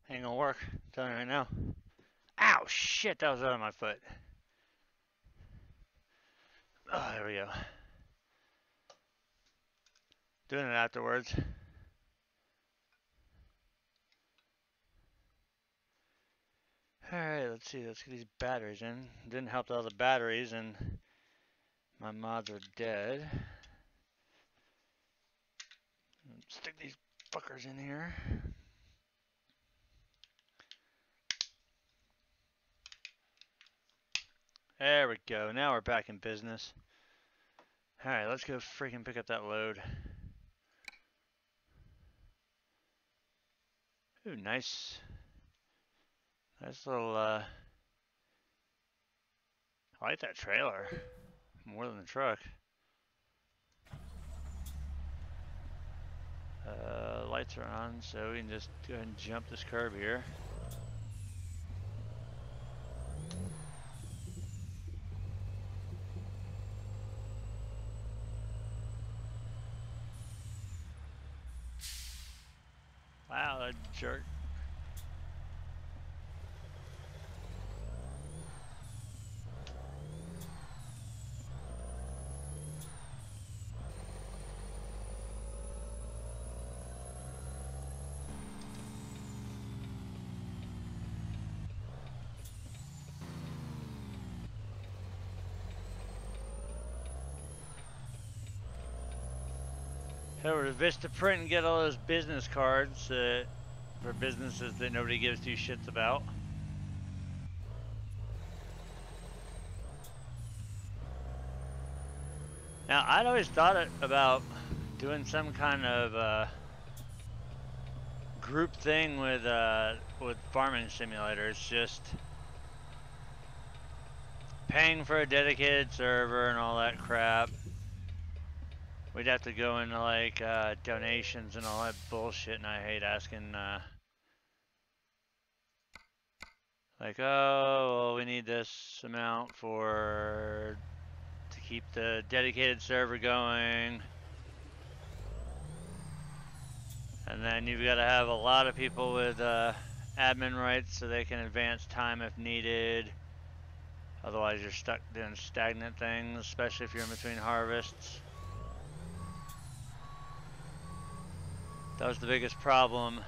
Ain't gonna work. I'm telling you right now. Ow, shit, that was out of my foot. Oh, there we go. Doing it afterwards. Alright, let's see. Let's get these batteries in. Didn't help that all the batteries and my mods are dead. Stick these fuckers in here. There we go. Now we're back in business. Alright, let's go freaking pick up that load. Ooh, nice. Nice little, I like that trailer. More than the truck. Lights are on, so we can just go ahead and jump this curb here. Wow, that jerk. Head over to Vista Print and get all those business cards for businesses that nobody gives two shits about. Now, I'd always thought about doing some kind of group thing with farming simulators, just paying for a dedicated server and all that crap. We'd have to go into like donations and all that bullshit, and I hate asking like, oh, well, we need this amount to keep the dedicated server going. And then you've got to have a lot of people with admin rights so they can advance time if needed. Otherwise you're stuck doing stagnant things, especially if you're in between harvests. That was the biggest problem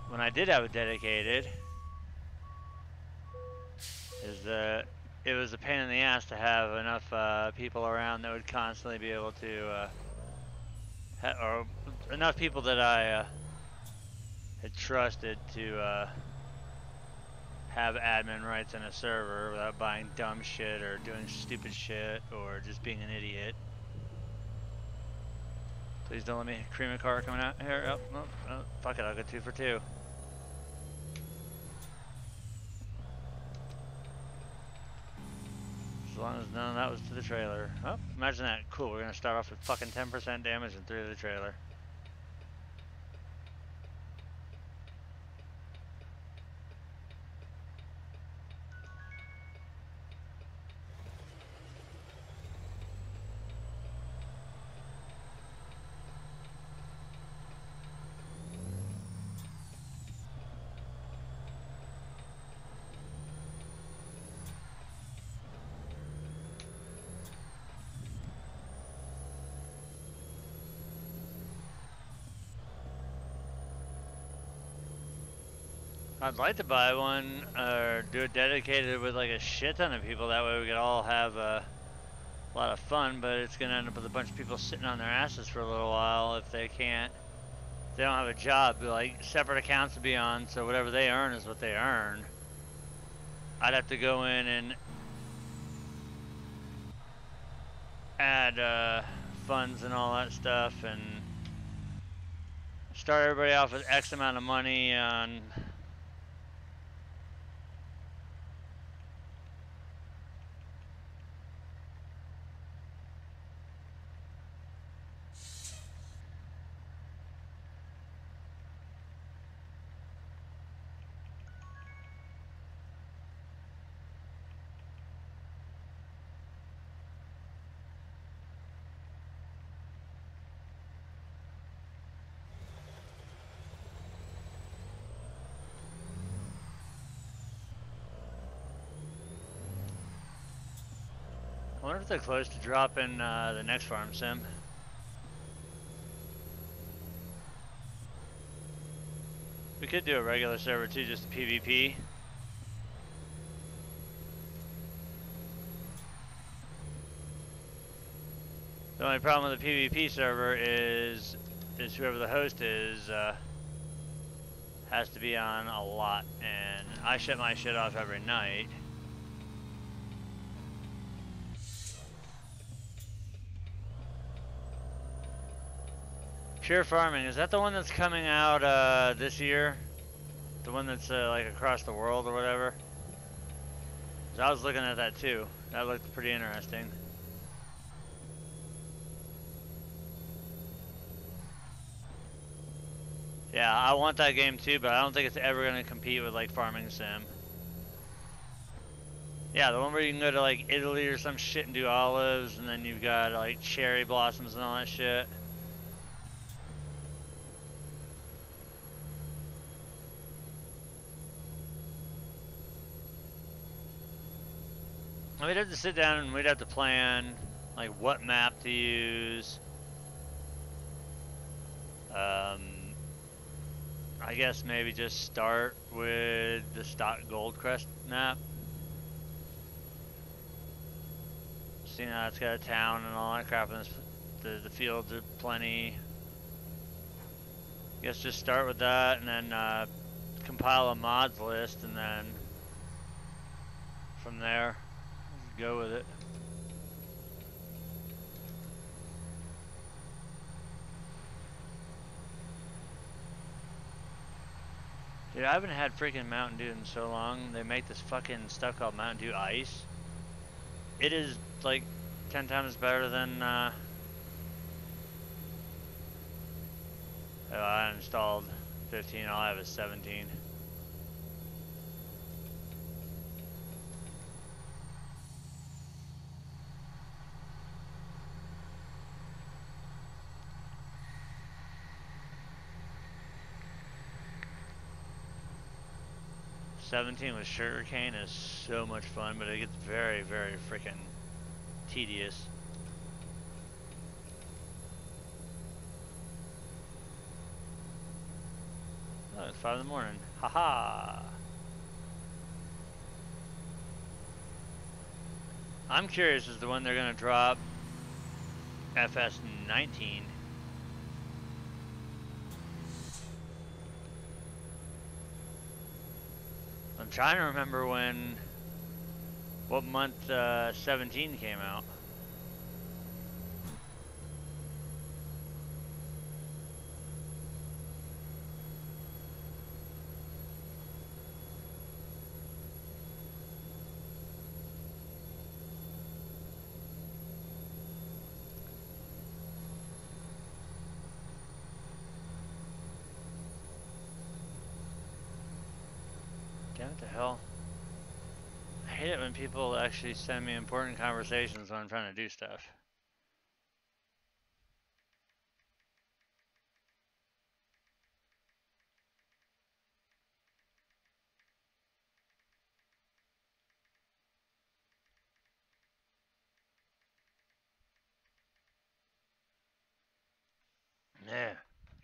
when I did have it dedicated, is that it was a pain in the ass to have enough people around that would constantly be able to, or enough people that I had trusted to have admin rights in a server without buying dumb shit or doing stupid shit or just being an idiot. Please don't let me cream a car coming out here. Oh, no, oh, fuck it, I'll go 2 for 2. As long as none of that was to the trailer. Oh, imagine that. Cool, we're gonna start off with fucking 10% damage and 3 to the trailer. I'd like to buy one or do it dedicated with like a shit ton of people. That way we could all have a lot of fun, but it's gonna end up with a bunch of people sitting on their asses for a little while if they can't. If they don't have a job, like separate accounts to be on, so whatever they earn is what they earn. I'd have to go in and add funds and all that stuff and start everybody off with X amount of money on. I wonder if they're close to dropping the next farm sim. We could do a regular server too, just a PvP. The only problem with the PvP server is whoever the host is has to be on a lot, and I shut my shit off every night. Pure Farming, is that the one that's coming out this year? The one that's like across the world or whatever? 'Cause I was looking at that too. That looked pretty interesting. Yeah, I want that game too, but I don't think it's ever going to compete with like Farming Sim. Yeah, the one where you can go to like Italy or some shit and do olives, and then you've got like cherry blossoms and all that shit. We'd have to sit down and we'd have to plan like what map to use. I guess maybe just start with the stock Goldcrest map. Seeing how it's got a town and all that crap, and the fields are plenty. I guess just start with that and then compile a mods list, and then from there, go with it. Dude, I haven't had freaking Mountain Dew in so long. They make this fucking stuff called Mountain Dew Ice. It is like 10 times better than oh, I installed 15, all I have is 17. '17 with sugarcane is so much fun, but it gets very, very freaking tedious. Oh, it's 5 in the morning. Haha! I'm curious as to when they're gonna drop FS19. I'm trying to remember what month 17 came out. Damn, what the hell? I hate it when people actually send me important conversations when I'm trying to do stuff. Yeah,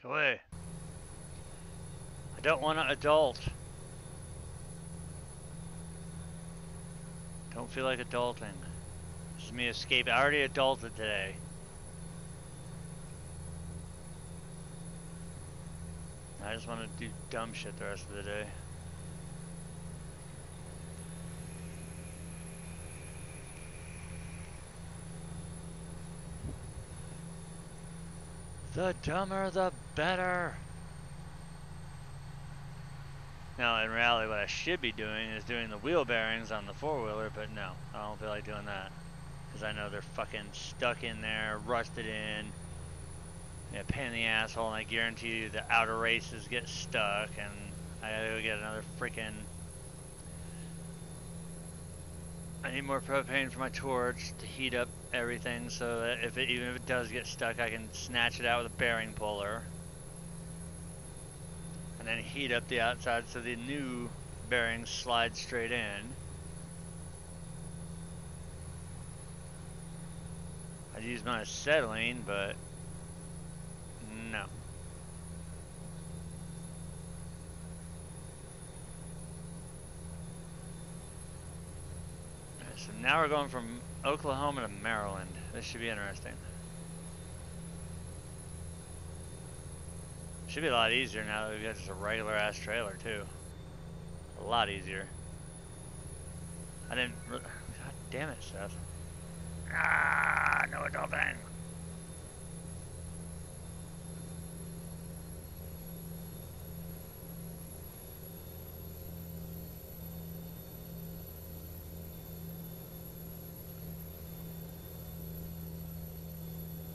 go away. I don't want to adult. Don't feel like adulting. This is me escaping. I already adulted today. I just want to do dumb shit the rest of the day. The dumber the better. Now, in reality, what I should be doing is doing the wheel bearings on the four-wheeler, but no, I don't feel like doing that. Because I know they're fucking stuck in there, rusted in. Yeah, pain in the asshole, and I guarantee you the outer races get stuck, and I gotta go get another freaking... I need more propane for my torch to heat up everything so that even if it does get stuck, I can snatch it out with a bearing puller. And then heat up the outside so the new bearings slide straight in. use my acetylene, but no. Alright, so now we're going from Oklahoma to Maryland. This should be interesting. Should be a lot easier now that we've got just a regular ass trailer too. A lot easier. I didn't. God damn it, Seth. Ah, no adulting.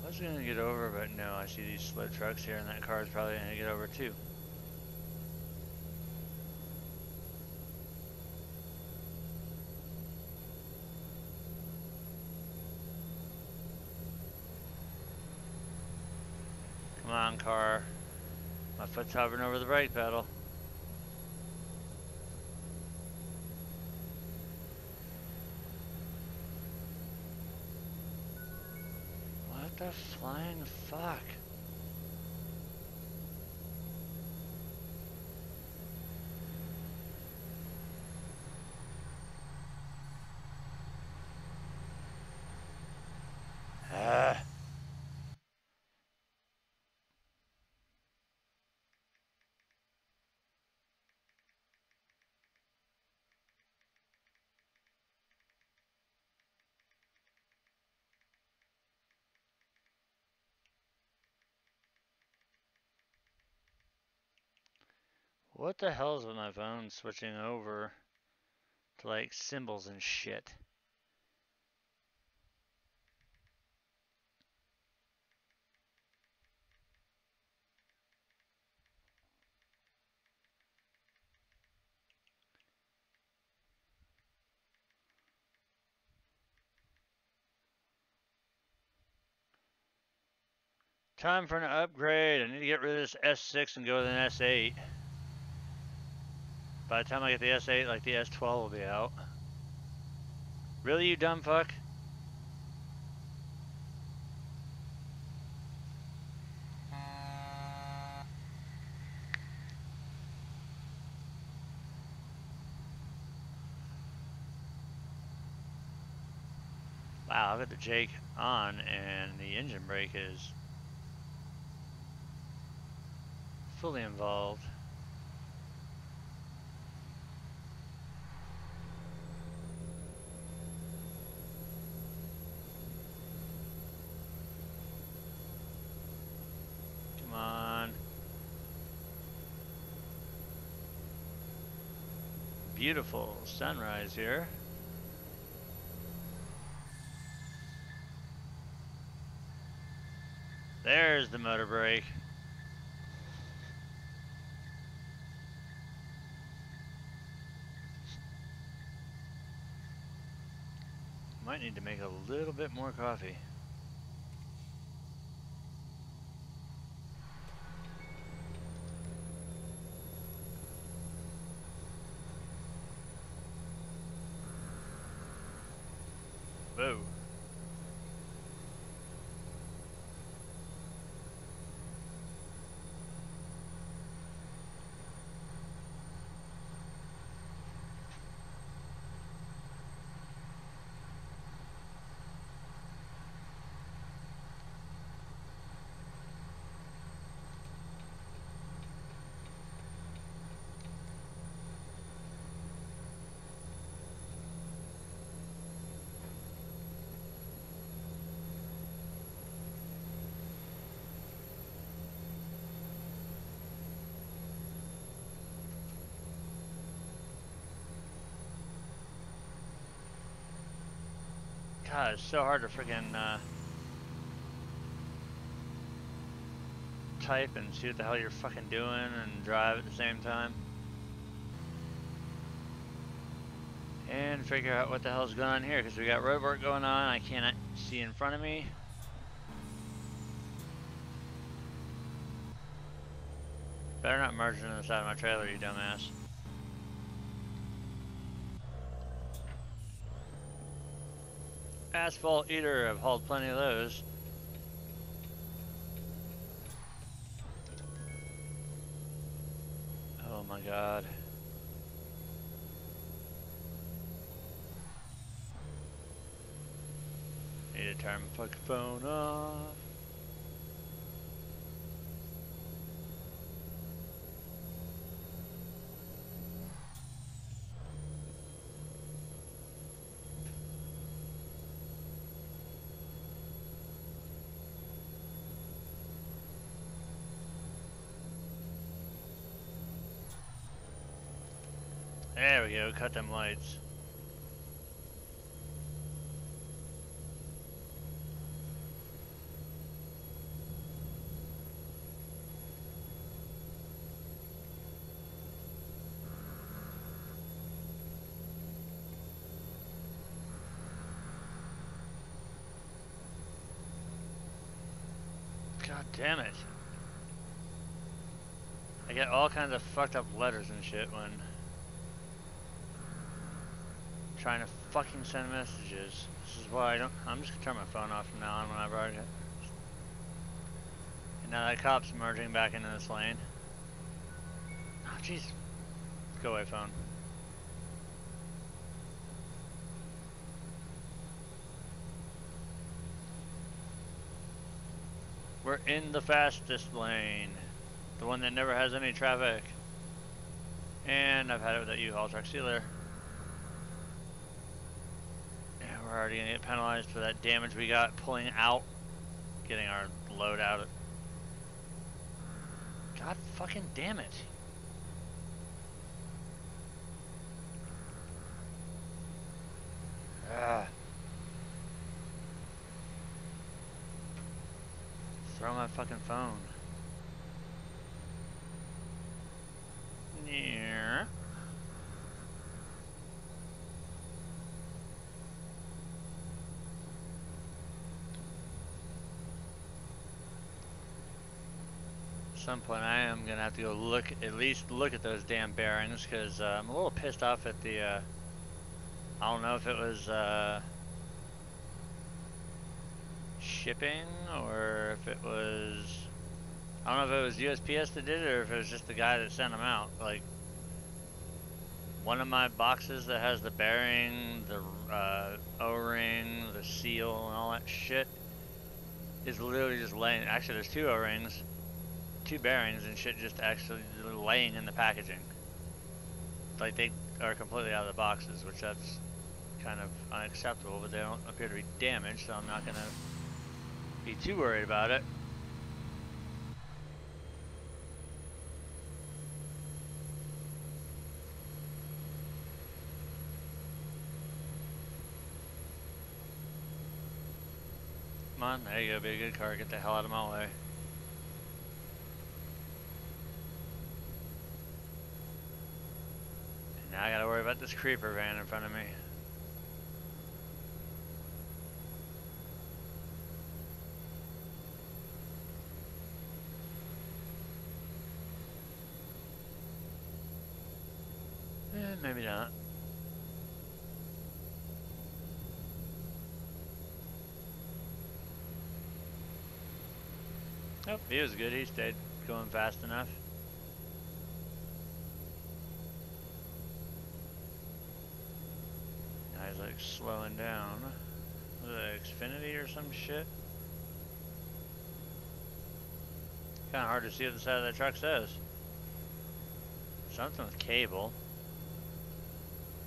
I was gonna get over, but no, I see these sled trucks here, and that car is probably gonna get over too. Come on, car. My foot's hovering over the brake pedal. What the flying fuck? What the hell is with my phone switching over to like symbols and shit? Time for an upgrade. I need to get rid of this S6 and go with an S8. By the time I get the S8, like the S12 will be out. Really, you dumb fuck? Wow, I've got the Jake on and the engine brake is fully involved. Come on. Beautiful sunrise here. There's the motor brake. Might need to make a little bit more coffee. Whoa. God, it's so hard to freaking type and see what the hell you're fucking doing and drive at the same time. And figure out what the hell's going on here, because we got road work going on. I cannot see in front of me. Better not merge into the side of my trailer, you dumbass. Asphalt eater, I've hauled plenty of those. Oh my god. Need to turn my fucking phone off. There we go, cut them lights. God damn it. I get all kinds of fucked up letters and shit when trying to fucking send messages. This is why I'm just gonna turn my phone off from now on whenever I get. And now that cop's merging back into this lane. Oh jeez. Go away, phone. We're in the fastest lane. The one that never has any traffic. And I've had it with that U-Haul truck sealer. Yeah, we're already gonna get penalized for that damage we got pulling out. Getting our load out. God fucking damn it. Throw my fucking phone. Yeah. At some point I am gonna have to go look, at least look at those damn bearings, because I'm a little pissed off at the, I don't know if it was, shipping, or if it was, I don't know if it was USPS that did it, or if it was just the guy that sent them out. Like, one of my boxes that has the bearing, the O-ring, the seal, and all that shit is literally just laying, actually there's two O-rings, two bearings, and shit just actually laying in the packaging. Like, they are completely out of the boxes, which that's kind of unacceptable, but they don't appear to be damaged, so I'm not gonna be too worried about it. Come on, there you go, be a good car, get the hell out of my way. And now I gotta worry about this creeper van in front of me. Maybe not. Oh, he was good. He stayed going fast enough. Now he's like slowing down. Was it Xfinity or some shit? Kind of hard to see what the side of that truck says. Something with cable.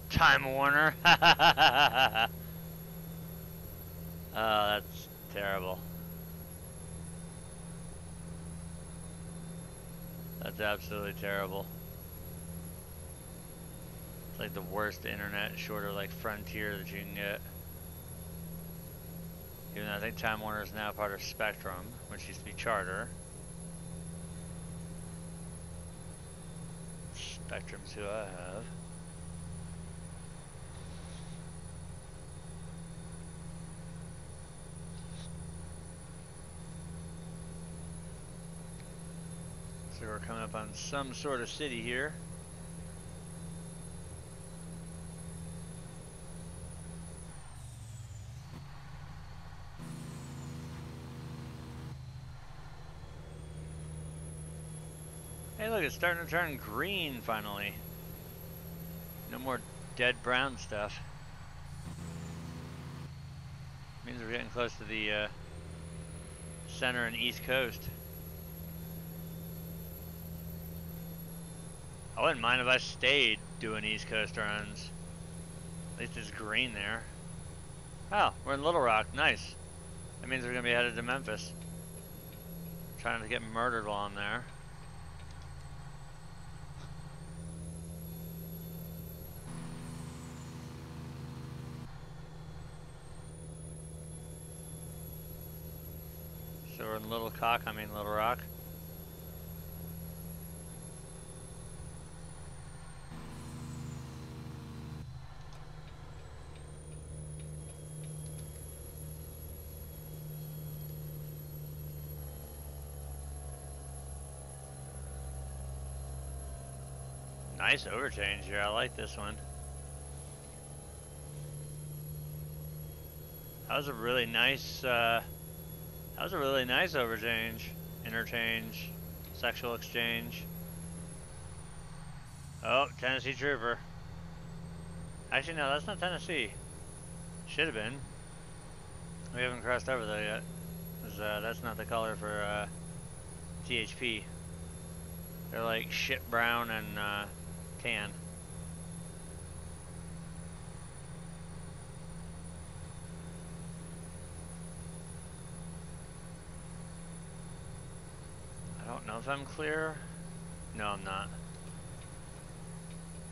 Time Warner. Oh, that's terrible. That's absolutely terrible. It's like the worst internet short of like Frontier that you can get. Even though I think Time Warner is now part of Spectrum, which used to be Charter. Spectrum's who I have. So we're coming up on some sort of city here. Hey, look, it's starting to turn green finally. No more dead brown stuff. Means we're getting close to the center and east coast. I wouldn't mind if I stayed doing east coast runs. At least it's green there. Oh, we're in Little Rock. Nice. That means we're going to be headed to Memphis. Trying to get murdered while I'm there. So we're in Little Rock. Nice overchange here. I like this one. That was a really nice overchange, interchange, sexual exchange. Oh, Tennessee Trooper. Actually, no, that's not Tennessee. Should have been. We haven't crossed over there yet. 'Cause, that's not the color for THP. They're like shit brown and tan. I don't know if I'm clear. No, I'm not.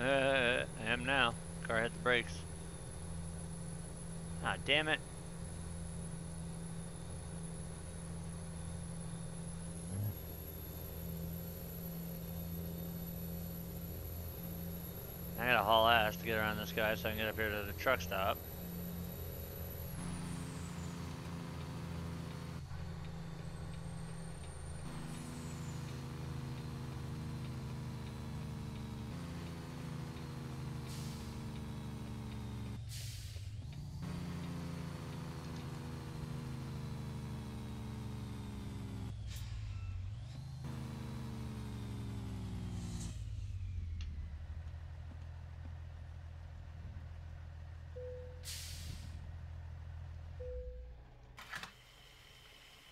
I am now. Car hit the brakes. Ah, damn it. I gotta haul ass to get around this guy so I can get up here to the truck stop.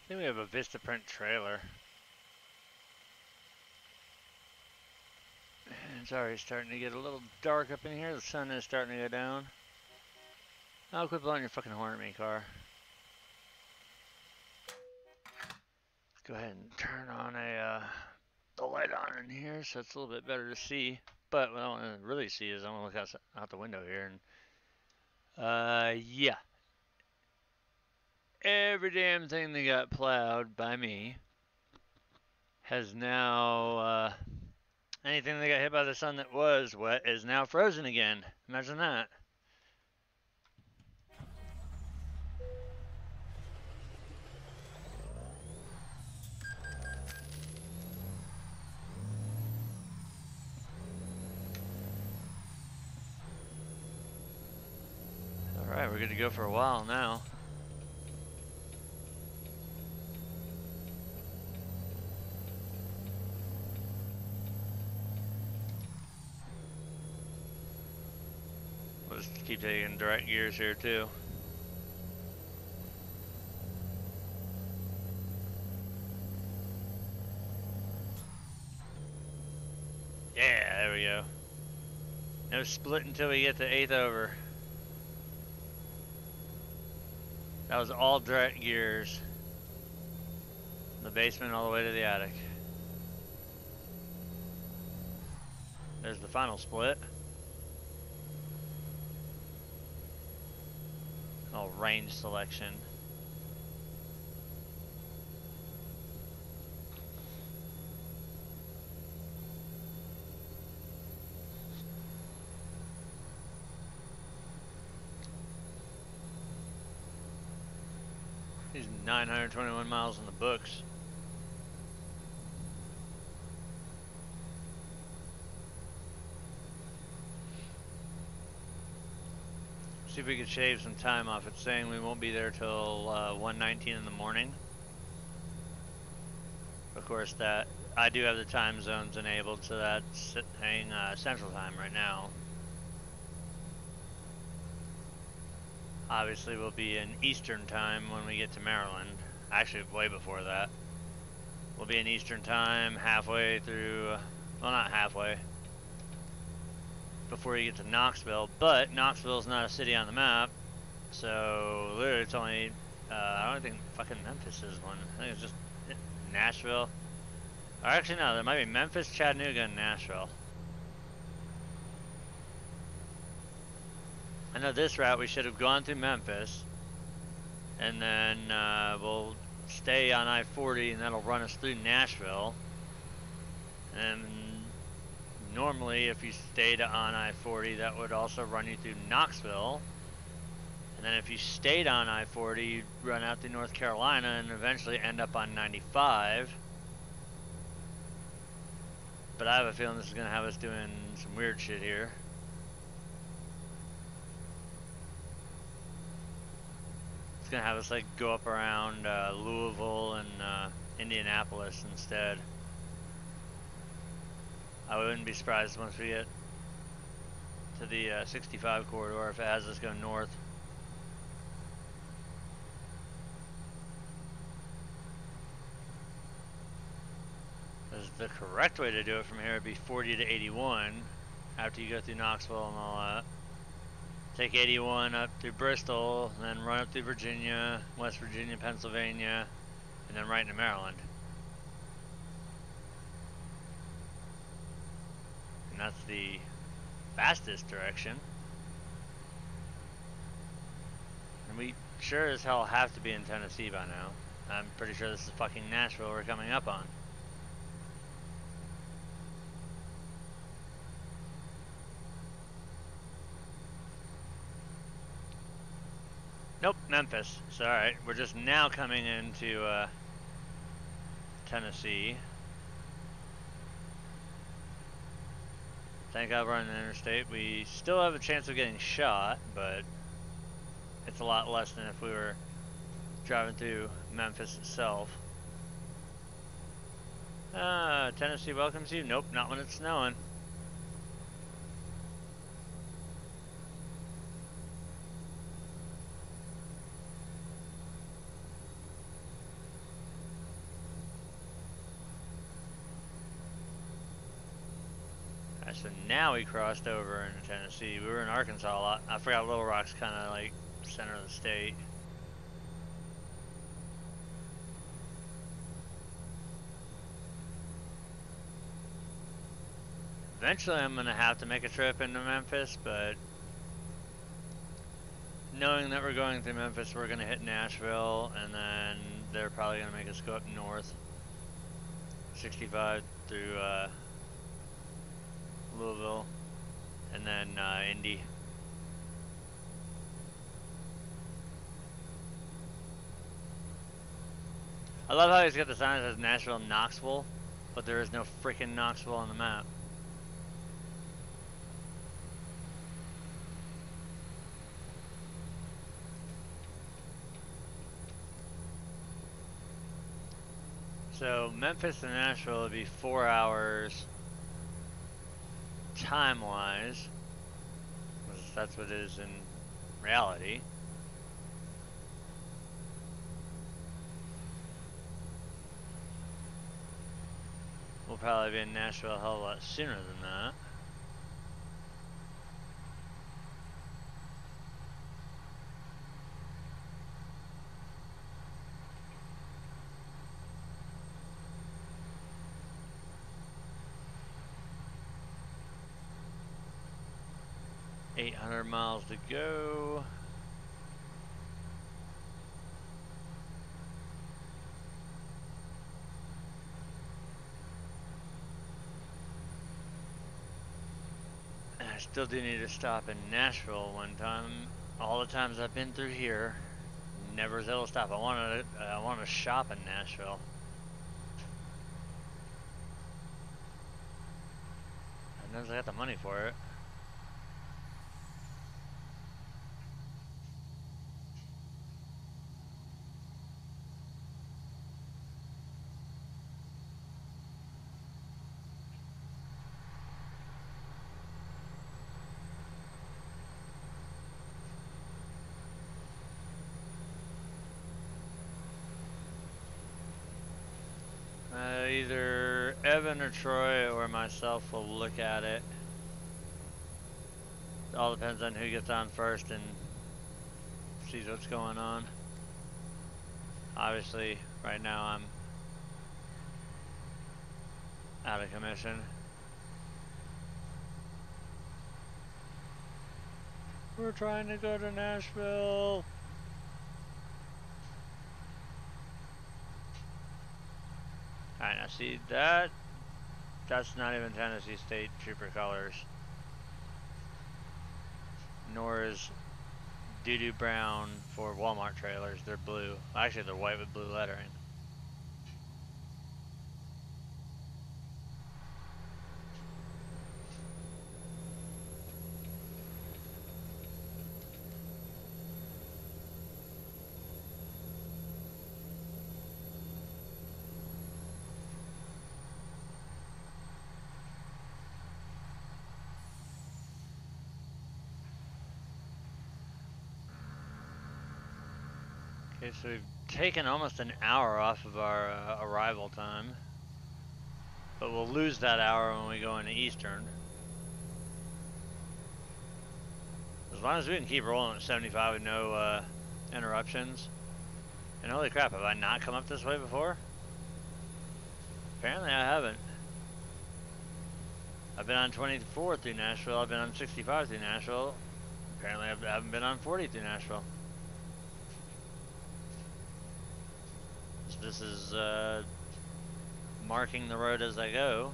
I think we have a Vistaprint trailer. It's already starting to get a little dark up in here. The sun is starting to go down. Oh, quit blowing your fucking horn at me, car. Let's go ahead and turn on the light on in here so it's a little bit better to see. But what I want to really see is I want to look out the window here and yeah. Every damn thing that got plowed by me has now anything that got hit by the sun that was wet is now frozen again. Imagine that. Alright, we're good to go for a while now. Let's keep taking direct gears here too. Yeah, there we go. No split until we get to 8th over. That was all direct gears. The basement all the way to the attic. There's the final split. Oh, range selection. He's 921 miles in the books. See if we could shave some time off. It's saying we won't be there till 1:19 in the morning. Of course, that I do have the time zones enabled, so that's saying Central Time right now. Obviously, we'll be in Eastern Time when we get to Maryland. Actually, way before that. We'll be in Eastern Time halfway through, well, not halfway, before you get to Knoxville. But Knoxville's not a city on the map, so literally it's only, I don't think fucking Memphis is one. I think it's just Nashville. Or actually, no, there might be Memphis, Chattanooga, and Nashville. I know this route we should have gone through Memphis, and then we'll stay on I-40, and that'll run us through Nashville. And normally, if you stayed on I-40, that would also run you through Knoxville. And then if you stayed on I-40, you'd run out through North Carolina and eventually end up on 95. But I have a feeling this is going to have us doing some weird shit here. It's going to have us like go up around Louisville and Indianapolis instead. I wouldn't be surprised once we get to the 65 corridor if it has us go north. The correct way to do it from here would be 40 to 81 after you go through Knoxville and all that. Take 81 up through Bristol, and then run up through Virginia, West Virginia, Pennsylvania, and then right into Maryland. And that's the fastest direction. And we sure as hell have to be in Tennessee by now. I'm pretty sure this is fucking Nashville we're coming up on. Nope, Memphis. So alright, we're just now coming into Tennessee. Thank God we're on the interstate. We still have a chance of getting shot, but it's a lot less than if we were driving through Memphis itself. Tennessee welcomes you? Nope, not when it's snowing. So now we crossed over into Tennessee. We were in Arkansas a lot. I forgot Little Rock's kind of like center of the state. Eventually I'm going to have to make a trip into Memphis, but knowing that we're going through Memphis, we're going to hit Nashville, and then they're probably going to make us go up north. 65 through Louisville, and then Indy. I love how he's got the sign that says Nashville, Knoxville, but there is no freaking Knoxville on the map. So Memphis to Nashville would be 4 hours time-wise, because that's what it is in reality. We'll probably be in Nashville a hell of a lot sooner than that. $800 miles to go. I still do need to stop in Nashville one time. All the times I've been through here, never was able to stop. I want to shop in Nashville. I know I got the money for it. Either Evan or Troy or myself will look at it. It all depends on who gets on first and sees what's going on. Obviously, right now I'm out of commission. We're trying to go to Nashville. Alright, now see that? That's not even Tennessee State Trooper colors. Nor is doo-doo brown for Walmart trailers. They're blue. Actually, they're white with blue lettering. Okay, so we've taken almost an hour off of our arrival time. But we'll lose that hour when we go into Eastern. As long as we can keep rolling at 75 with no interruptions. And holy crap, have I not come up this way before? Apparently I haven't. I've been on 24 through Nashville, I've been on 65 through Nashville. Apparently I haven't been on 40 through Nashville. So this is marking the road as I go.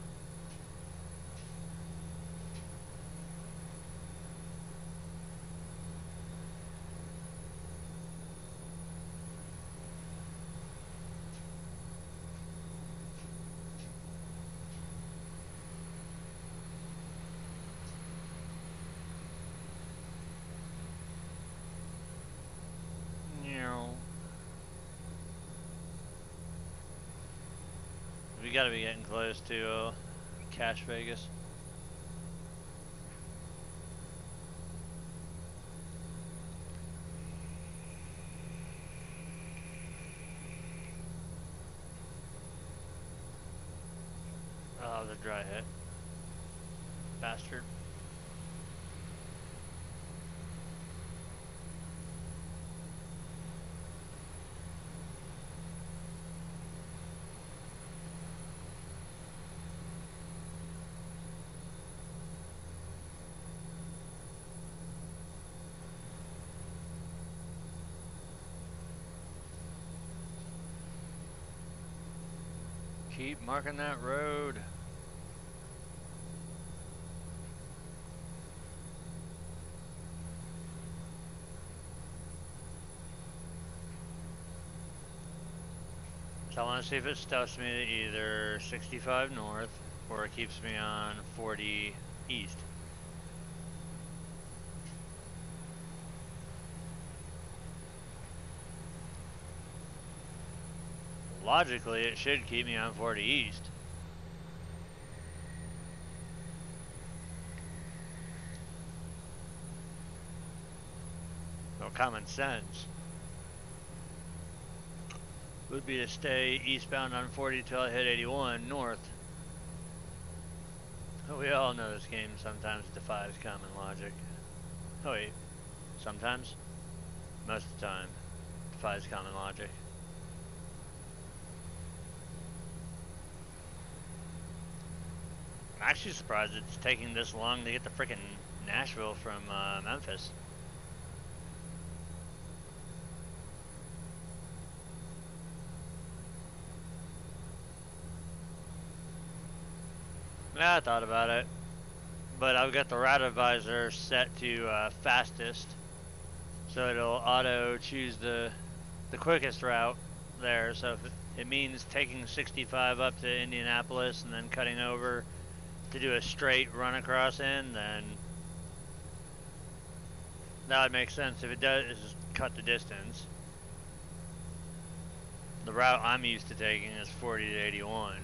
We gotta be getting close to Cash Vegas. Oh, the dry hit. Bastard. Keep marking that road. So I want to see if it stuffs me to either 65 north or it keeps me on 40 east. Logically, it should keep me on 40 east. Well, common sense would be to stay eastbound on 40 till I hit 81 north. But we all know this game sometimes defies common logic. Oh wait, sometimes? Most of the time, defies common logic. I'm actually surprised it's taking this long to get to frickin' Nashville from Memphis. Yeah, I thought about it, but I've got the route advisor set to fastest, so it'll auto choose the quickest route there. So if it means taking 65 up to Indianapolis and then cutting over to do a straight run across in, then that would make sense. If it does, it's just cut the distance. The route I'm used to taking is 40 to 81.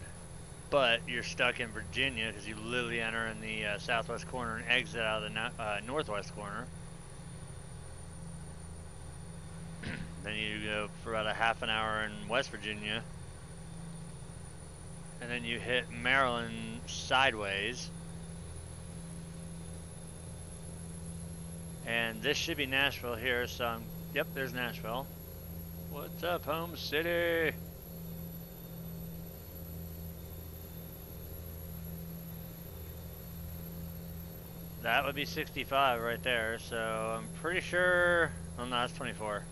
But you're stuck in Virginia because you literally enter in the southwest corner and exit out of the northwest corner. Then you go for about a half an hour in West Virginia. and then you hit Maryland sideways. And this should be Nashville here, so yep, there's Nashville. What's up, home city? That would be 65 right there, so I'm pretty sure, oh no, that's 24.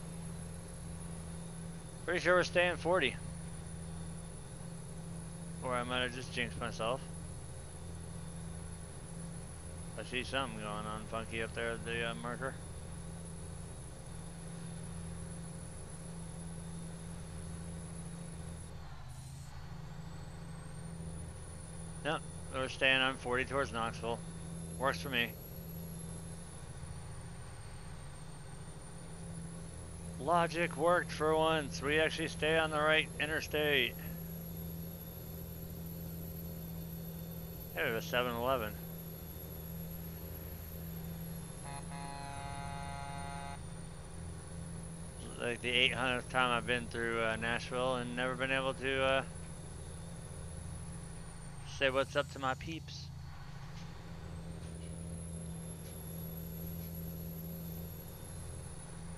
Pretty sure we're staying 40. Or I might have just jinxed myself. I see something going on funky up there at the marker. Nope, we're staying on 40 towards Knoxville. Works for me. Logic worked for once. We actually stay on the right interstate. Hey, we have a 7-Eleven. Like the 800th time I've been through Nashville and never been able to say what's up to my peeps.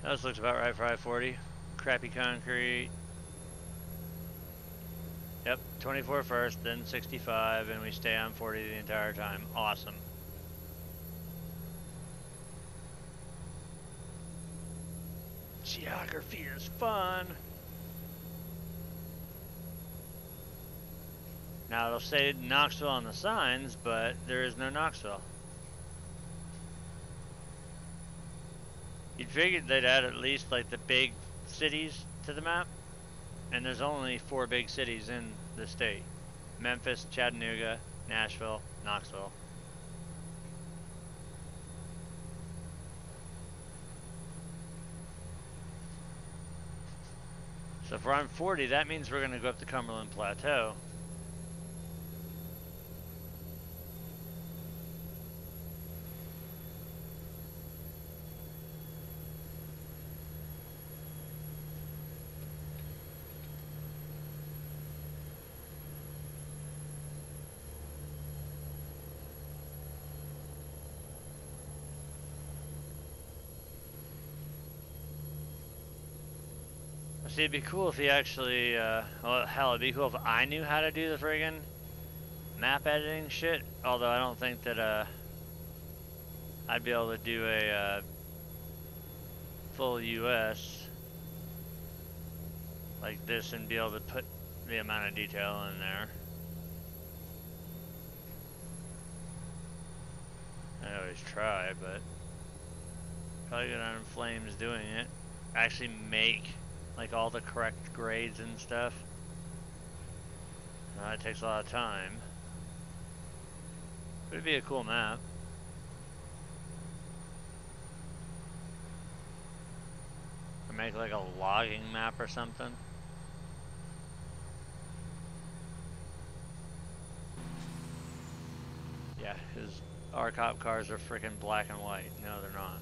This looks about right for I-40. Crappy concrete. Yep, 24 first, then 65, and we stay on 40 the entire time. Awesome. Geography is fun. Now it'll say Knoxville on the signs, but there is no Knoxville. You'd figured they'd add at least like the big cities to the map, and there's only 4 big cities in the state: Memphis, Chattanooga, Nashville, Knoxville. So if we're on 40, that means we're going to go up the Cumberland Plateau. See, it'd be cool if he actually, well, hell, it'd be cool if I knew how to do the friggin' map editing shit. Although I don't think that, I'd be able to do a, full US like this and be able to put the amount of detail in there. I always try, but probably get on flames doing it. Actually make like all the correct grades and stuff. It takes a lot of time. But it'd be a cool map. Or make like a logging map or something. Yeah, because our cop cars are freaking black and white. No, they're not.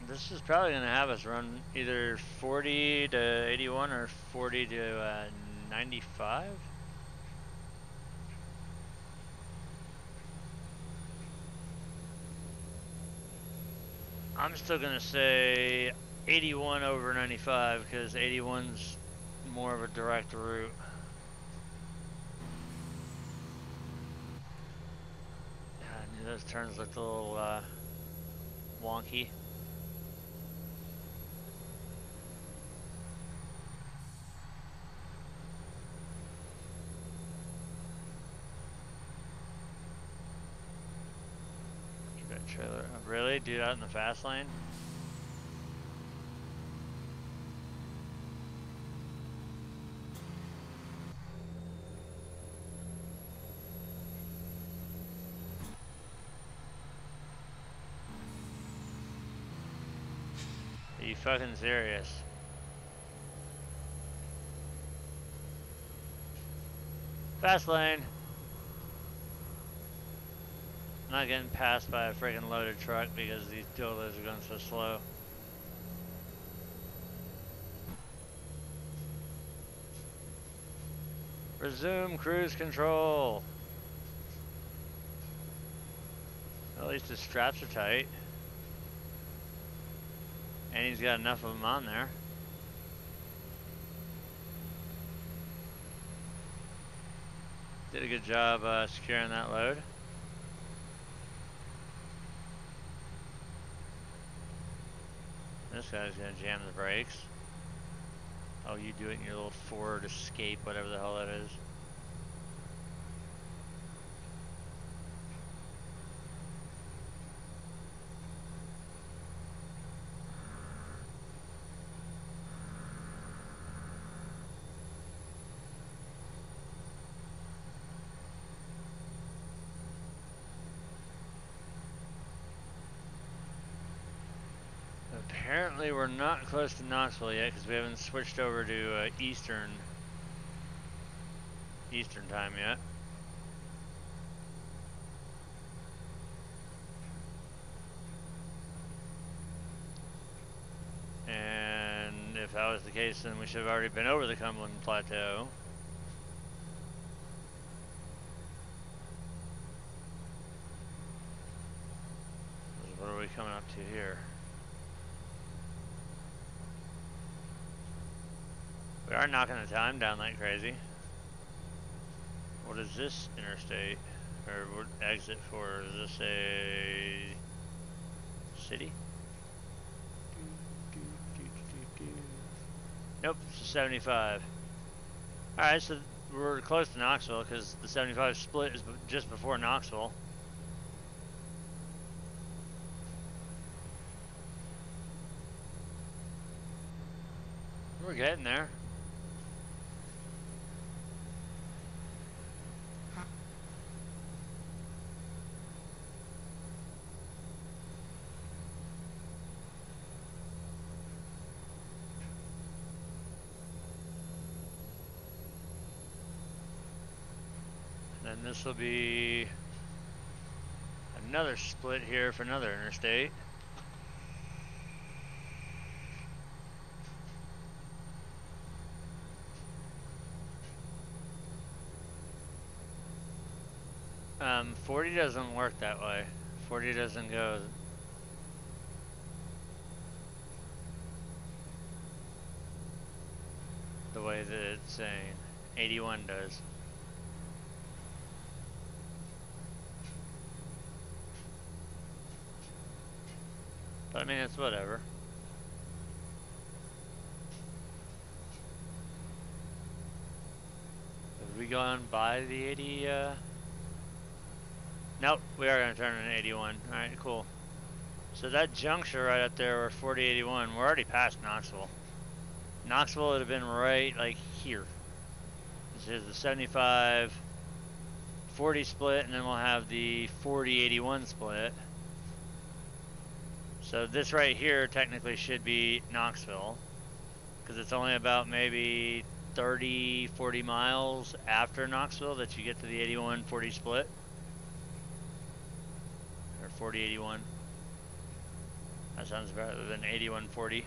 This is probably going to have us run either 40 to 81 or 40 to 95. I'm still going to say 81 over 95 because 81's more of a direct route. I knew those turns looked a little wonky. Trailer. Really? Do that in the fast lane? Are you fucking serious? Fast lane. not getting passed by a freaking loaded truck because these duos are going so slow. Resume cruise control. At least his straps are tight. And he's got enough of them on there. Did a good job securing that load. This guy's gonna jam the brakes. Oh, you do it in your little Ford Escape, whatever the hell that is. Apparently we're not close to Knoxville yet because we haven't switched over to Eastern time yet. And if that was the case, then we should have already been over the Cumberland Plateau. What are we coming up to here? We are knocking the time down like crazy. What is this interstate? Or what exit for? Is this a city? Nope, it's a 75. Alright, so we're close to Knoxville because the 75 split is just before Knoxville. We're getting there. And this will be another split here for another interstate. — 40 doesn't work that way. 40 doesn't go the way that it's saying. 81 does. But I mean, it's whatever. Have we gone by the 80? Nope, we are going to turn in 81. Alright, cool. So that juncture right up there, where 4081, we're already past Knoxville. Knoxville would have been right like here. This is the 75 40 split, and then we'll have the 4081 split. So this right here technically should be Knoxville, because it's only about maybe 30-40 miles after Knoxville that you get to the 81-40 split, or 4081. That sounds better than 81-40.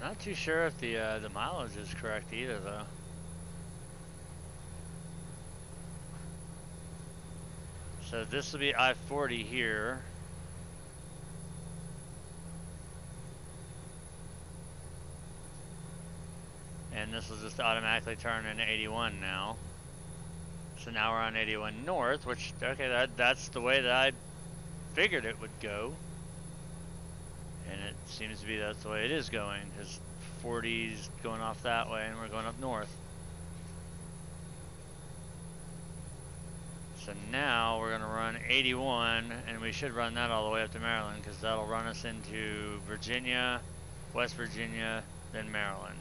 Not too sure if the mileage is correct either, though. So this will be I-40 here. And this will just automatically turn into 81 now. So now we're on 81 north, which, okay, that's the way that I figured it would go. And it seems to be that's the way it is going, because 40's going off that way and we're going up north. So now we're going to run 81, and we should run that all the way up to Maryland, because that'll run us into Virginia, West Virginia, then Maryland.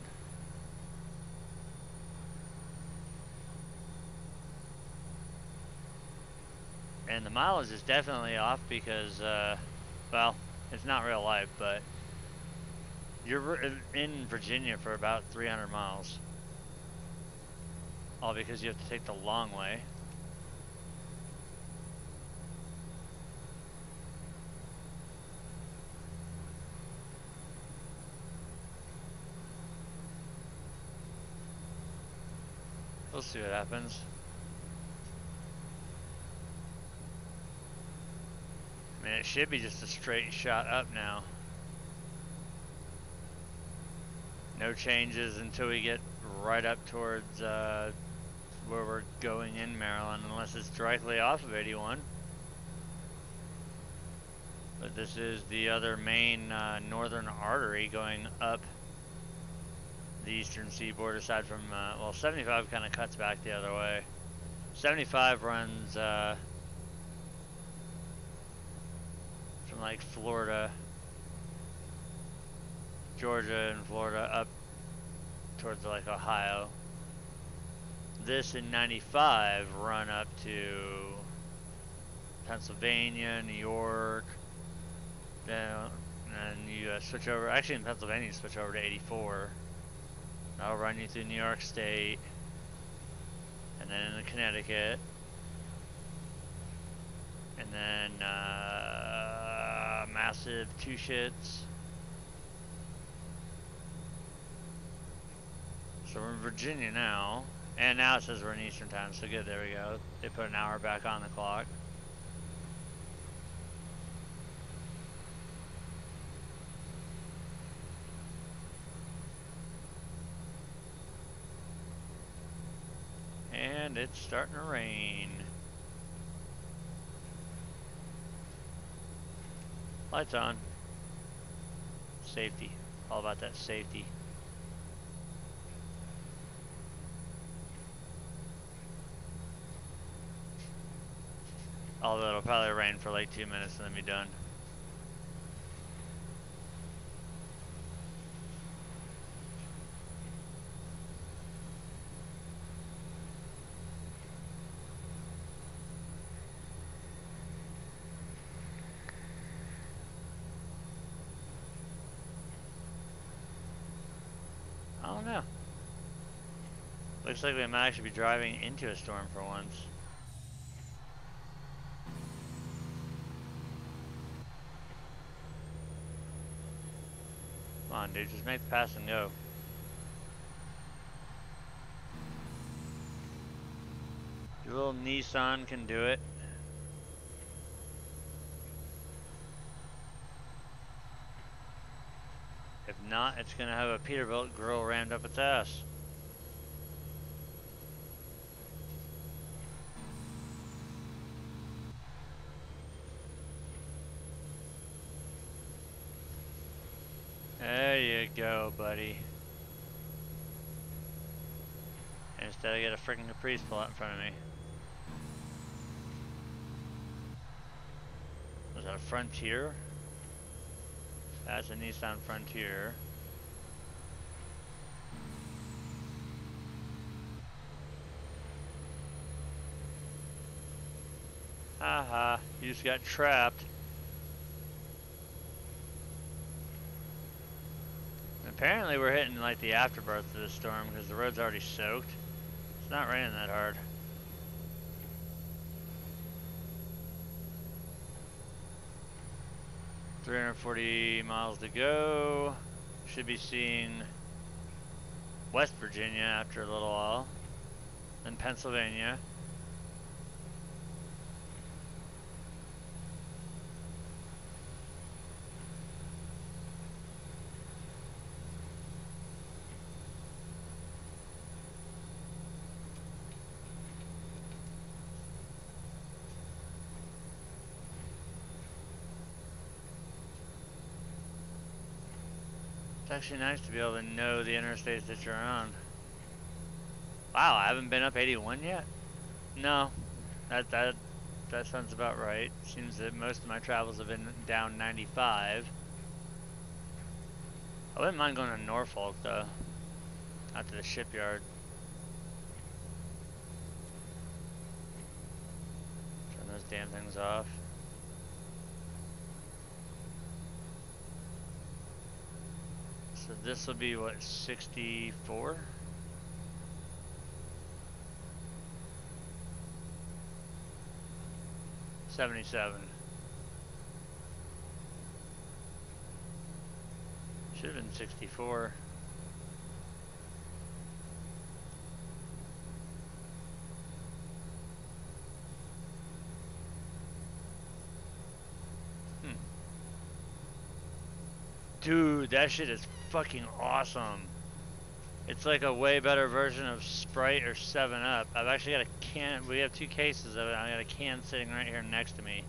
And the mileage is definitely off because, well, it's not real life, but You're in Virginia for about 300 miles. All because you have to take the long way. We'll see what happens. I mean, it should be just a straight shot up now. No changes until we get right up towards where we're going in Maryland, unless it's directly off of 81. But this is the other main northern artery going up the eastern seaboard, aside from, well, 75 kind of cuts back the other way. 75 runs from like Florida, Georgia and Florida up towards like Ohio. This in 95 run up to Pennsylvania, New York, then and you switch over, actually in Pennsylvania you switch over to 84. That'll run you through New York State, and then into Connecticut, and then massive two shits. So we're in Virginia now, and now it says we're in Eastern time, so good, there we go. They put an hour back on the clock. And it's starting to rain. Lights on. Safety. All about that safety. Although it'll probably rain for like 2 minutes and then be done. I don't know. Looks like we might actually be driving into a storm for once. Come on, dude, just make the pass and go. Your little Nissan can do it. If not, it's gonna have a Peterbilt grill rammed up its ass. There you go, buddy. And instead I get a freaking Caprice pull out in front of me. Was that a Frontier? That's a Nissan Frontier. Haha, you just got trapped. Apparently we're hitting like the afterbirth of the storm because the road's already soaked. It's not raining that hard. $340 miles to go. Should be seeing West Virginia after a little while. Then Pennsylvania. It's actually nice to be able to know the interstates that you're on. Wow, I haven't been up 81 yet? No, that sounds about right. Seems that most of my travels have been down 95. I wouldn't mind going to Norfolk though, out to the shipyard. Turn those damn things off. So this will be what, 64? 77. Should have been 64. Dude, that shit is fucking awesome. It's like a way better version of Sprite or 7-Up. I've actually got a can. We have 2 cases of it. I got a can sitting right here next to me.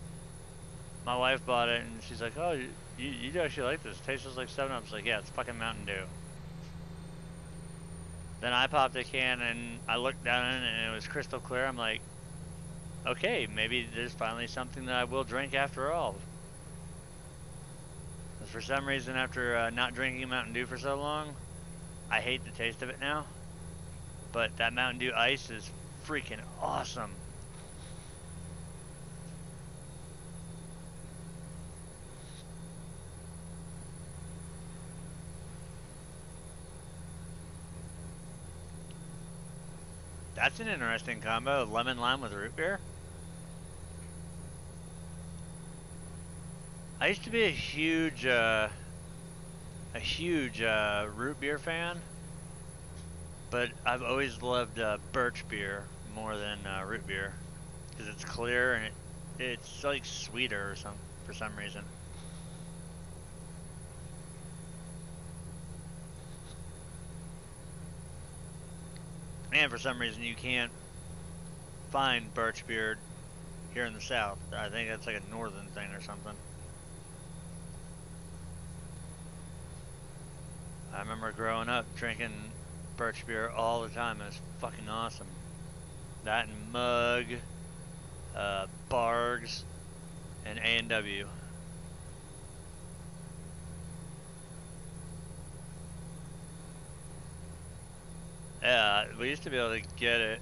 My wife bought it and she's like, "Oh, you actually like this? It tastes just like 7-Up." I was like, "Yeah, it's fucking Mountain Dew." Then I popped a can and I looked down in it and it was crystal clear. I'm like, okay, maybe there's finally something that I will drink after all. Because for some reason, after not drinking Mountain Dew for so long, I hate the taste of it now. But that Mountain Dew Ice is freaking awesome. That's an interesting combo of lemon lime with root beer. I used to be a huge root beer fan, but I've always loved birch beer more than root beer because it's clear and it's like sweeter or for some reason. And for some reason you can't find birch beer here in the South. I think that's like a northern thing or something. I remember growing up drinking birch beer all the time. It was fucking awesome. That and Mug, Bargs, and A&W. Yeah, we used to be able to get it.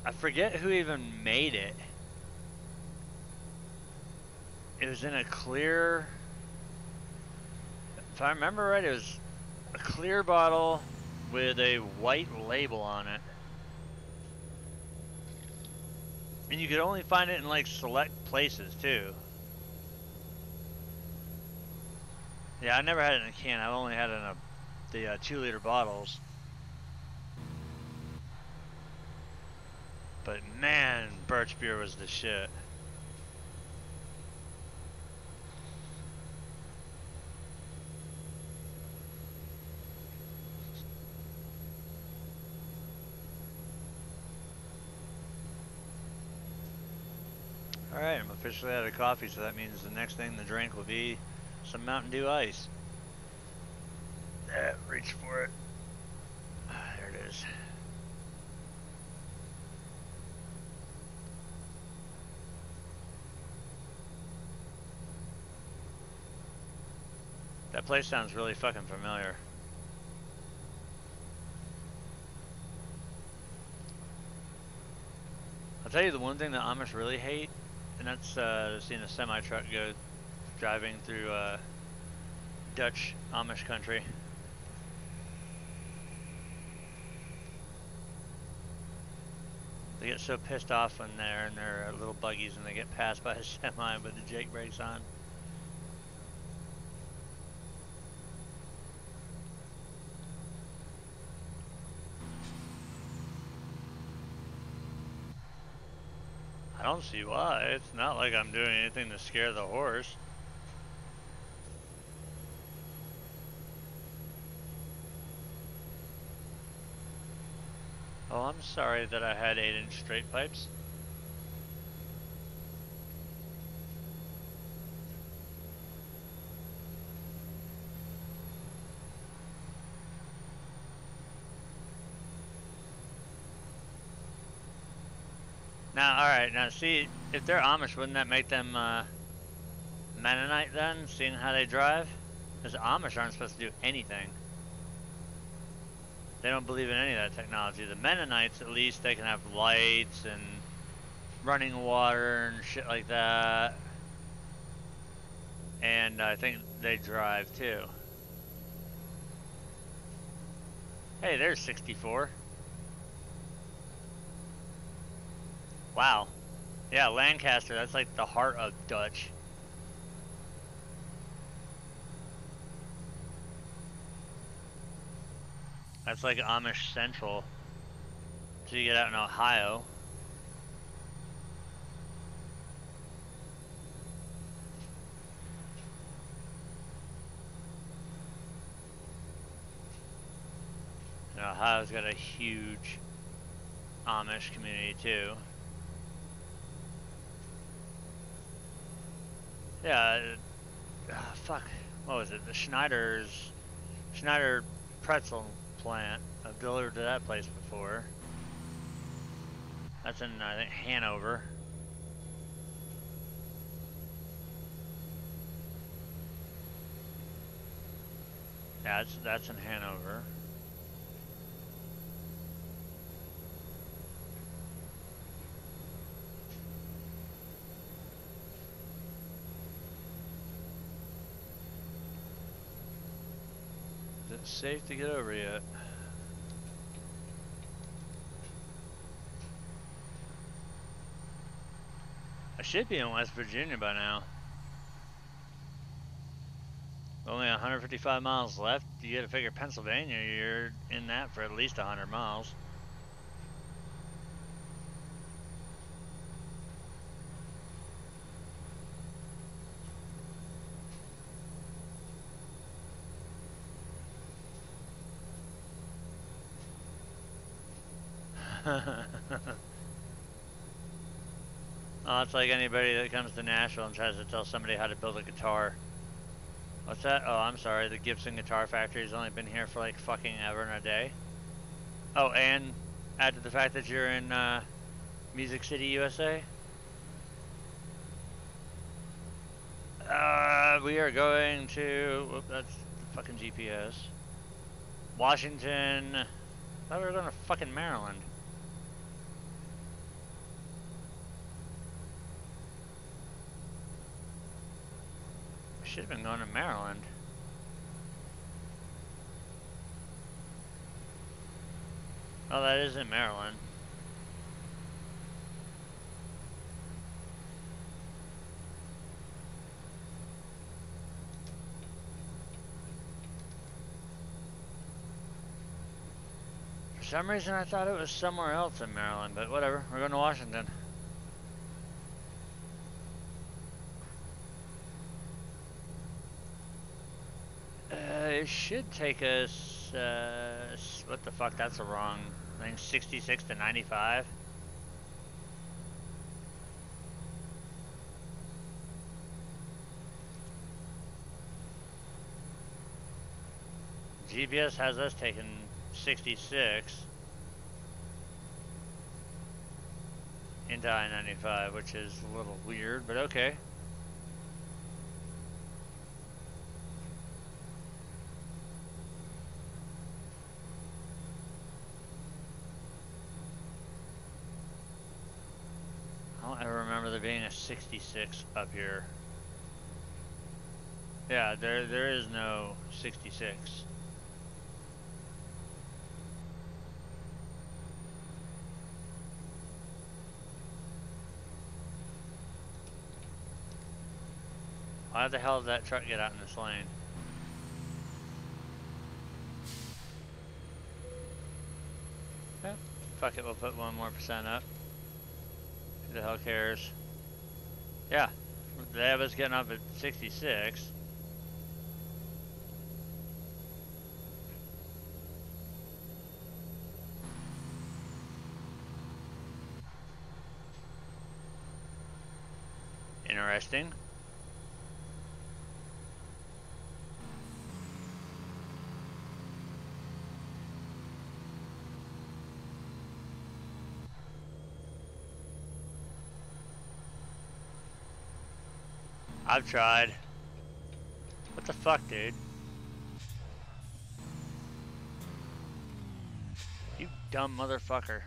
I forget who even made it. It was in a clear, if I remember right, it was a clear bottle with a white label on it. And you could only find it in like select places too. Yeah, I never had it in a can. I've only had it in the 2-liter bottles. But man, birch beer was the shit. Alright, I'm officially out of coffee, so that means the next thing to drink will be some Mountain Dew Ice. Reach for it. There it is. That place sounds really fucking familiar. I'll tell you the one thing that Amish really hate, and that's seeing a semi-truck go driving through Dutch Amish country. They get so pissed off when they're in their little buggies and they get passed by a semi with the Jake brakes on. I don't see why. It's not like I'm doing anything to scare the horse. Oh, I'm sorry that I had 8-inch straight pipes. Now, alright, now see, if they're Amish, wouldn't that make them Mennonite then, seeing how they drive? Because the Amish aren't supposed to do anything. They don't believe in any of that technology. The Mennonites, at least, they can have lights and running water and shit like that. And I think they drive too. Hey, there's 64. Wow. Yeah, Lancaster, that's like the heart of Dutch. That's like Amish Central. So you get out in Ohio. And Ohio's got a huge Amish community too. Yeah, fuck. What was it? The Schneider pretzel plant. I've delivered to that place before. That's in, I think, Hanover. Yeah, that's in Hanover. Is it safe to get over yet? I should be in West Virginia by now. Only 155 miles left. You gotta figure Pennsylvania, you're in that for at least 100 miles. Oh, it's like anybody that comes to Nashville and tries to tell somebody how to build a guitar. What's that? Oh, I'm sorry. The Gibson Guitar Factory's only been here for like fucking ever and a day. Oh, and add to the fact that you're in Music City, USA. We are going to. Whoop, that's the fucking GPS. Washington. I thought we were going to fucking Maryland. We should have been going to Maryland. Oh, that is in Maryland. For some reason I thought it was somewhere else in Maryland, but whatever. We're going to Washington. It should take us, what the fuck, that's a wrong thing, 66 to 95. GPS has us taking 66 into I-95, which is a little weird, but okay. I don't ever remember there being a 66 up here. Yeah, there is no 66. Why the hell did that truck get out in this lane? Yeah, fuck it, we'll put 1% more up. Who the hell cares? Yeah, they have us getting up at 66. Interesting. I've tried. What the fuck, dude? You dumb motherfucker.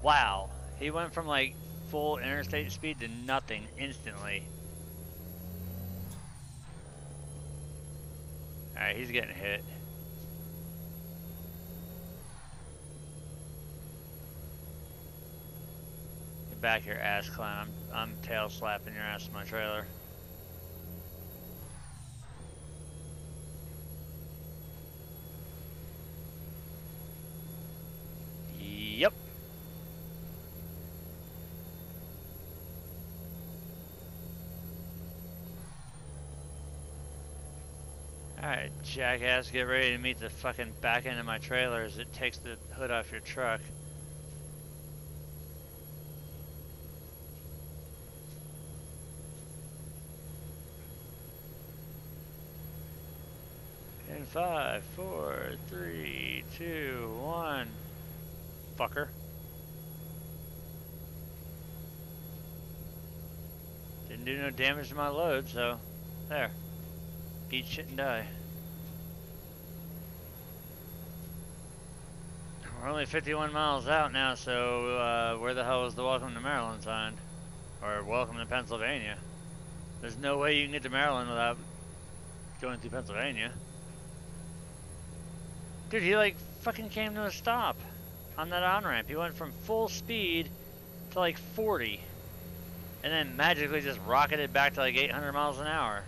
Wow. He went from like full interstate speed to nothing instantly. Alright, he's getting hit. Get back here, ass clown. I'm tail slapping your ass in my trailer. Yep. Alright, jackass, get ready to meet the fucking back end of my trailer as it takes the hood off your truck. In 5, 4, 3, 2, 1. Fucker. Didn't do no damage to my load, so there. Eat shit and die. We're only 51 miles out now, so where the hell is the Welcome to Maryland sign? Or Welcome to Pennsylvania? There's no way you can get to Maryland without going through Pennsylvania. Dude, he like fucking came to a stop on that on-ramp. He went from full speed to like 40. And then magically just rocketed back to like 800 miles an hour.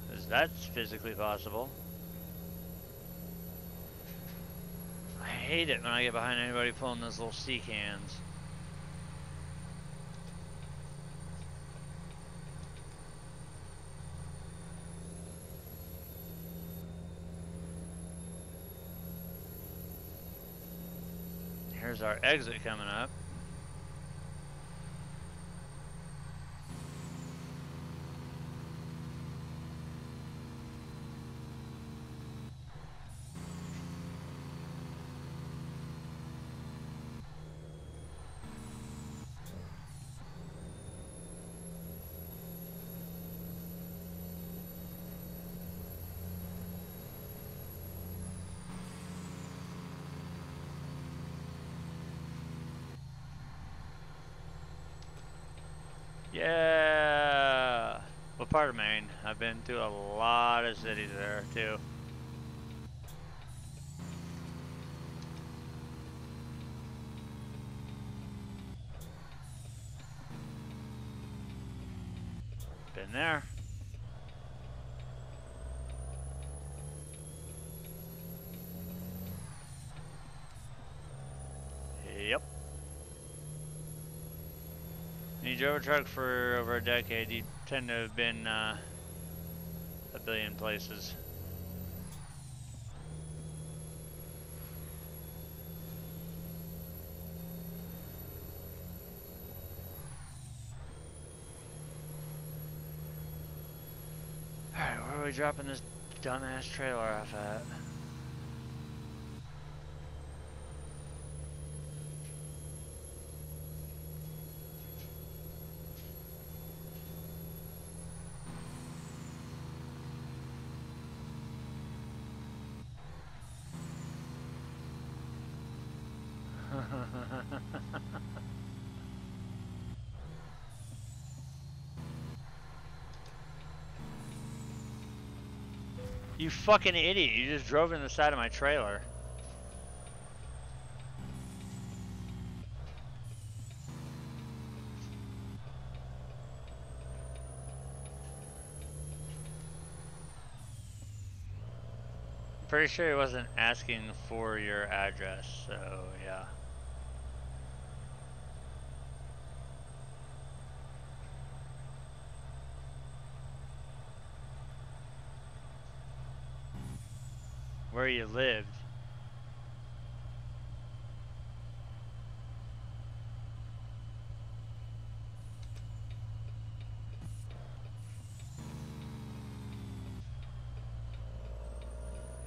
Because that's physically possible. I hate it when I get behind anybody pulling those little sea cans. Here's our exit coming up. Yeah! What part of Maine? I've been to a lot of cities there, too. Been there. Yep. When you drove a truck for over a decade, you tend to have been a billion places. Alright, where are we dropping this dumbass trailer off at? You fucking idiot, you just drove in the side of my trailer. I'm pretty sure he wasn't asking for your address, so yeah. Where you lived.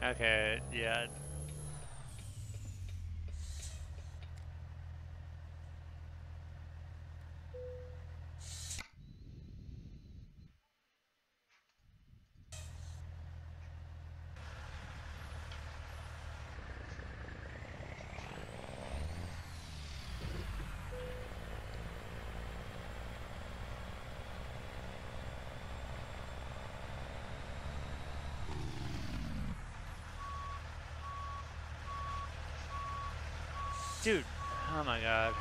Okay, yeah. Dude, oh my god.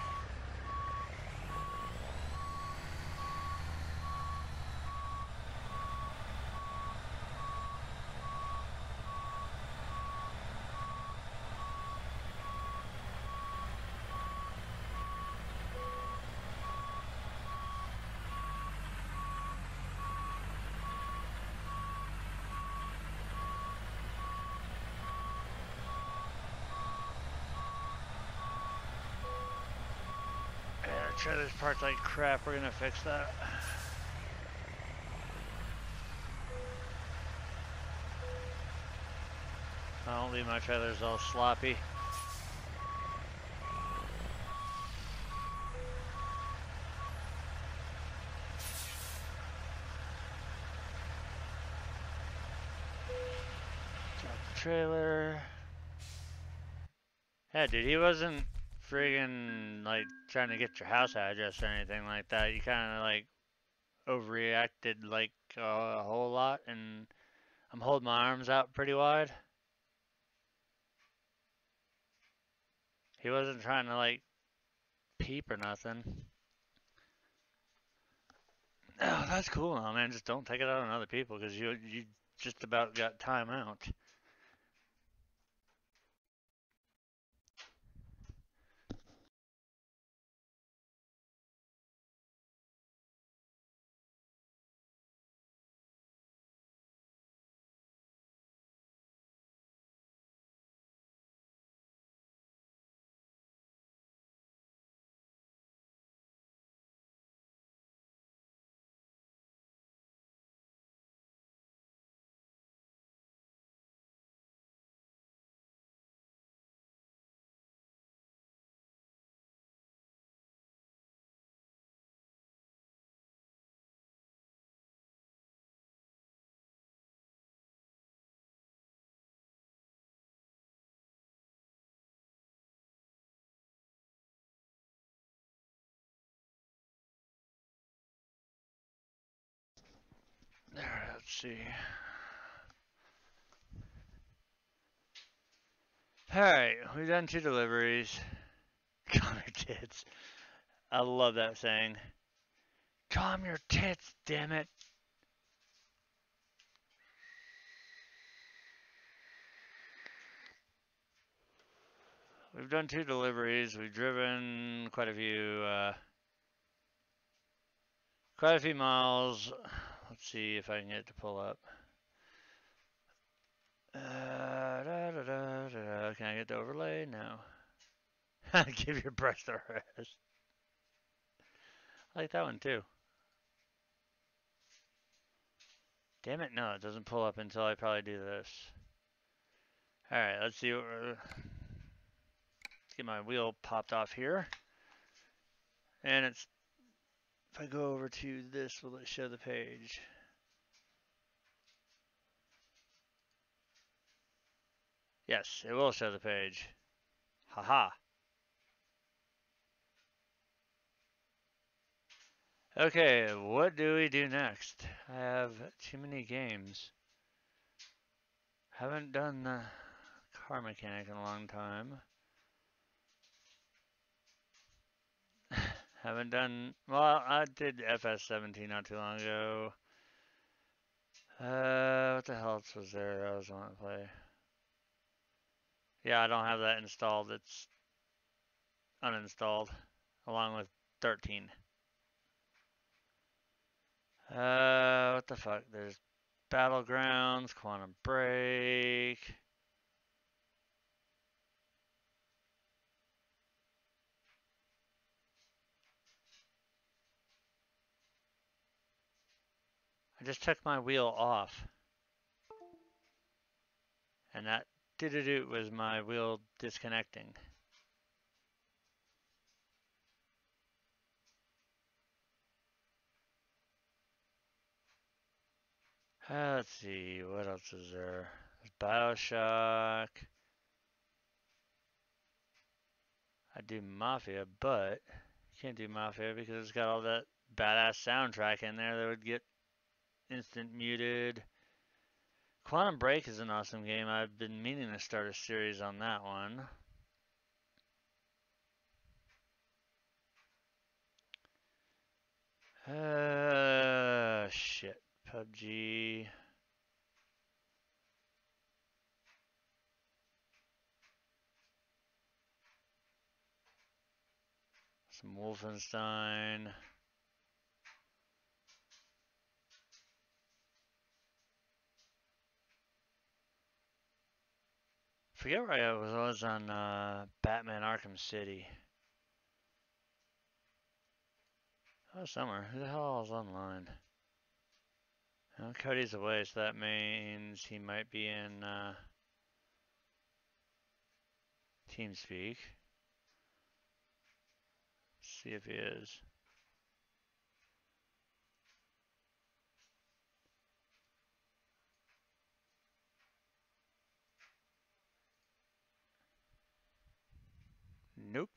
Trailer's parked like crap, we're gonna fix that. I don't leave my trailers all sloppy. Drop the trailer. Yeah, dude, he wasn't friggin' like trying to get your house address or anything like that. You kind of like overreacted like a whole lot, and I'm holding my arms out pretty wide. He wasn't trying to like peep or nothing. Oh, that's cool now, man. Just don't take it out on other people because you just about got time out. There, let's see. Alright, we've done 2 deliveries. Calm your tits. I love that saying. Calm your tits, damn it. We've done 2 deliveries. We've driven quite a few miles. Let's see if I can get it to pull up. Can I get the overlay? No. Give your breast a rest. I like that one too. Damn it, no, it doesn't pull up until I probably do this. Alright, let's see. Let's get my wheel popped off here. And it's, if I go over to this, will it show the page? Yes, it will show the page. Haha. Okay, what do we do next? I have too many games. Haven't done the car mechanic in a long time. Haven't done, well, I did FS17 not too long ago. What the hell else was there I was wanting to play? Yeah, I don't have that installed. It's uninstalled, along with 13. What the fuck? There's Battlegrounds, Quantum Break. I just took my wheel off. And that did-a-doot was my wheel disconnecting. Let's see, what else is there? There's Bioshock. I do Mafia, but you can't do Mafia because it's got all that badass soundtrack in there that would get instant muted. Quantum Break is an awesome game. I've been meaning to start a series on that one. Shit. PUBG. Some Wolfenstein. Forget where I was on Batman Arkham City. Oh, somewhere. Who the hell is online? Well, Cody's away, so that means he might be in TeamSpeak. See if he is. Nope.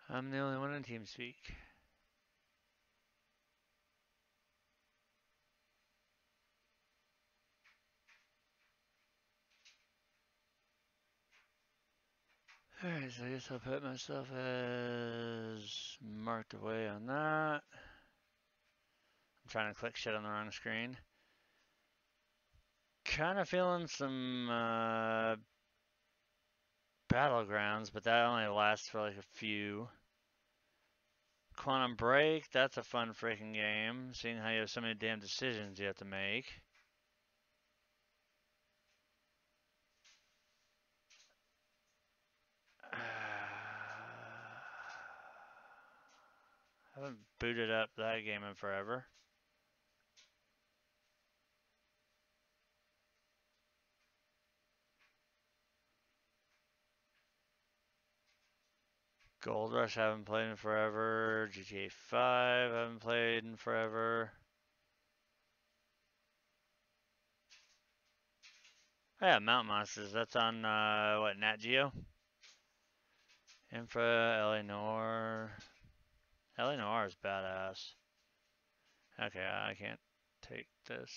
I'm the only one in TeamSpeak. Alright, so I guess I'll put myself as marked away on that. I'm trying to click shit on the wrong screen. Kind of feeling some battlegrounds, but that only lasts for like a few. Quantum Break, that's a fun freaking game, seeing how you have so many damn decisions you have to make. Haven't booted up that game in forever. Gold Rush, haven't played in forever. GTA 5, haven't played in forever. Oh yeah, Mountain Monsters, that's on, what, Nat Geo? Infra, LA Noir. LA Noir is badass. Okay, I can't take this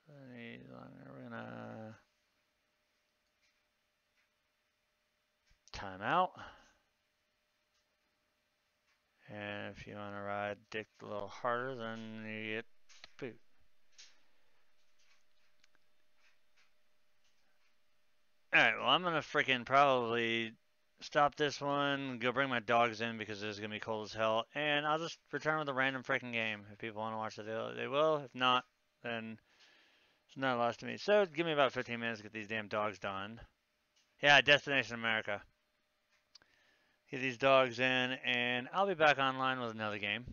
any longer. We're gonna time out. And if you want to ride dick a little harder, then you get boot. Alright, well, I'm gonna freaking probably stop this one, go bring my dogs in because it's gonna be cold as hell, and I'll just return with a random freaking game. If people want to watch it, they will. If not, then it's not lost to me. So give me about 15 minutes to get these damn dogs done. Yeah, Destination America. Get these dogs in, and I'll be back online with another game.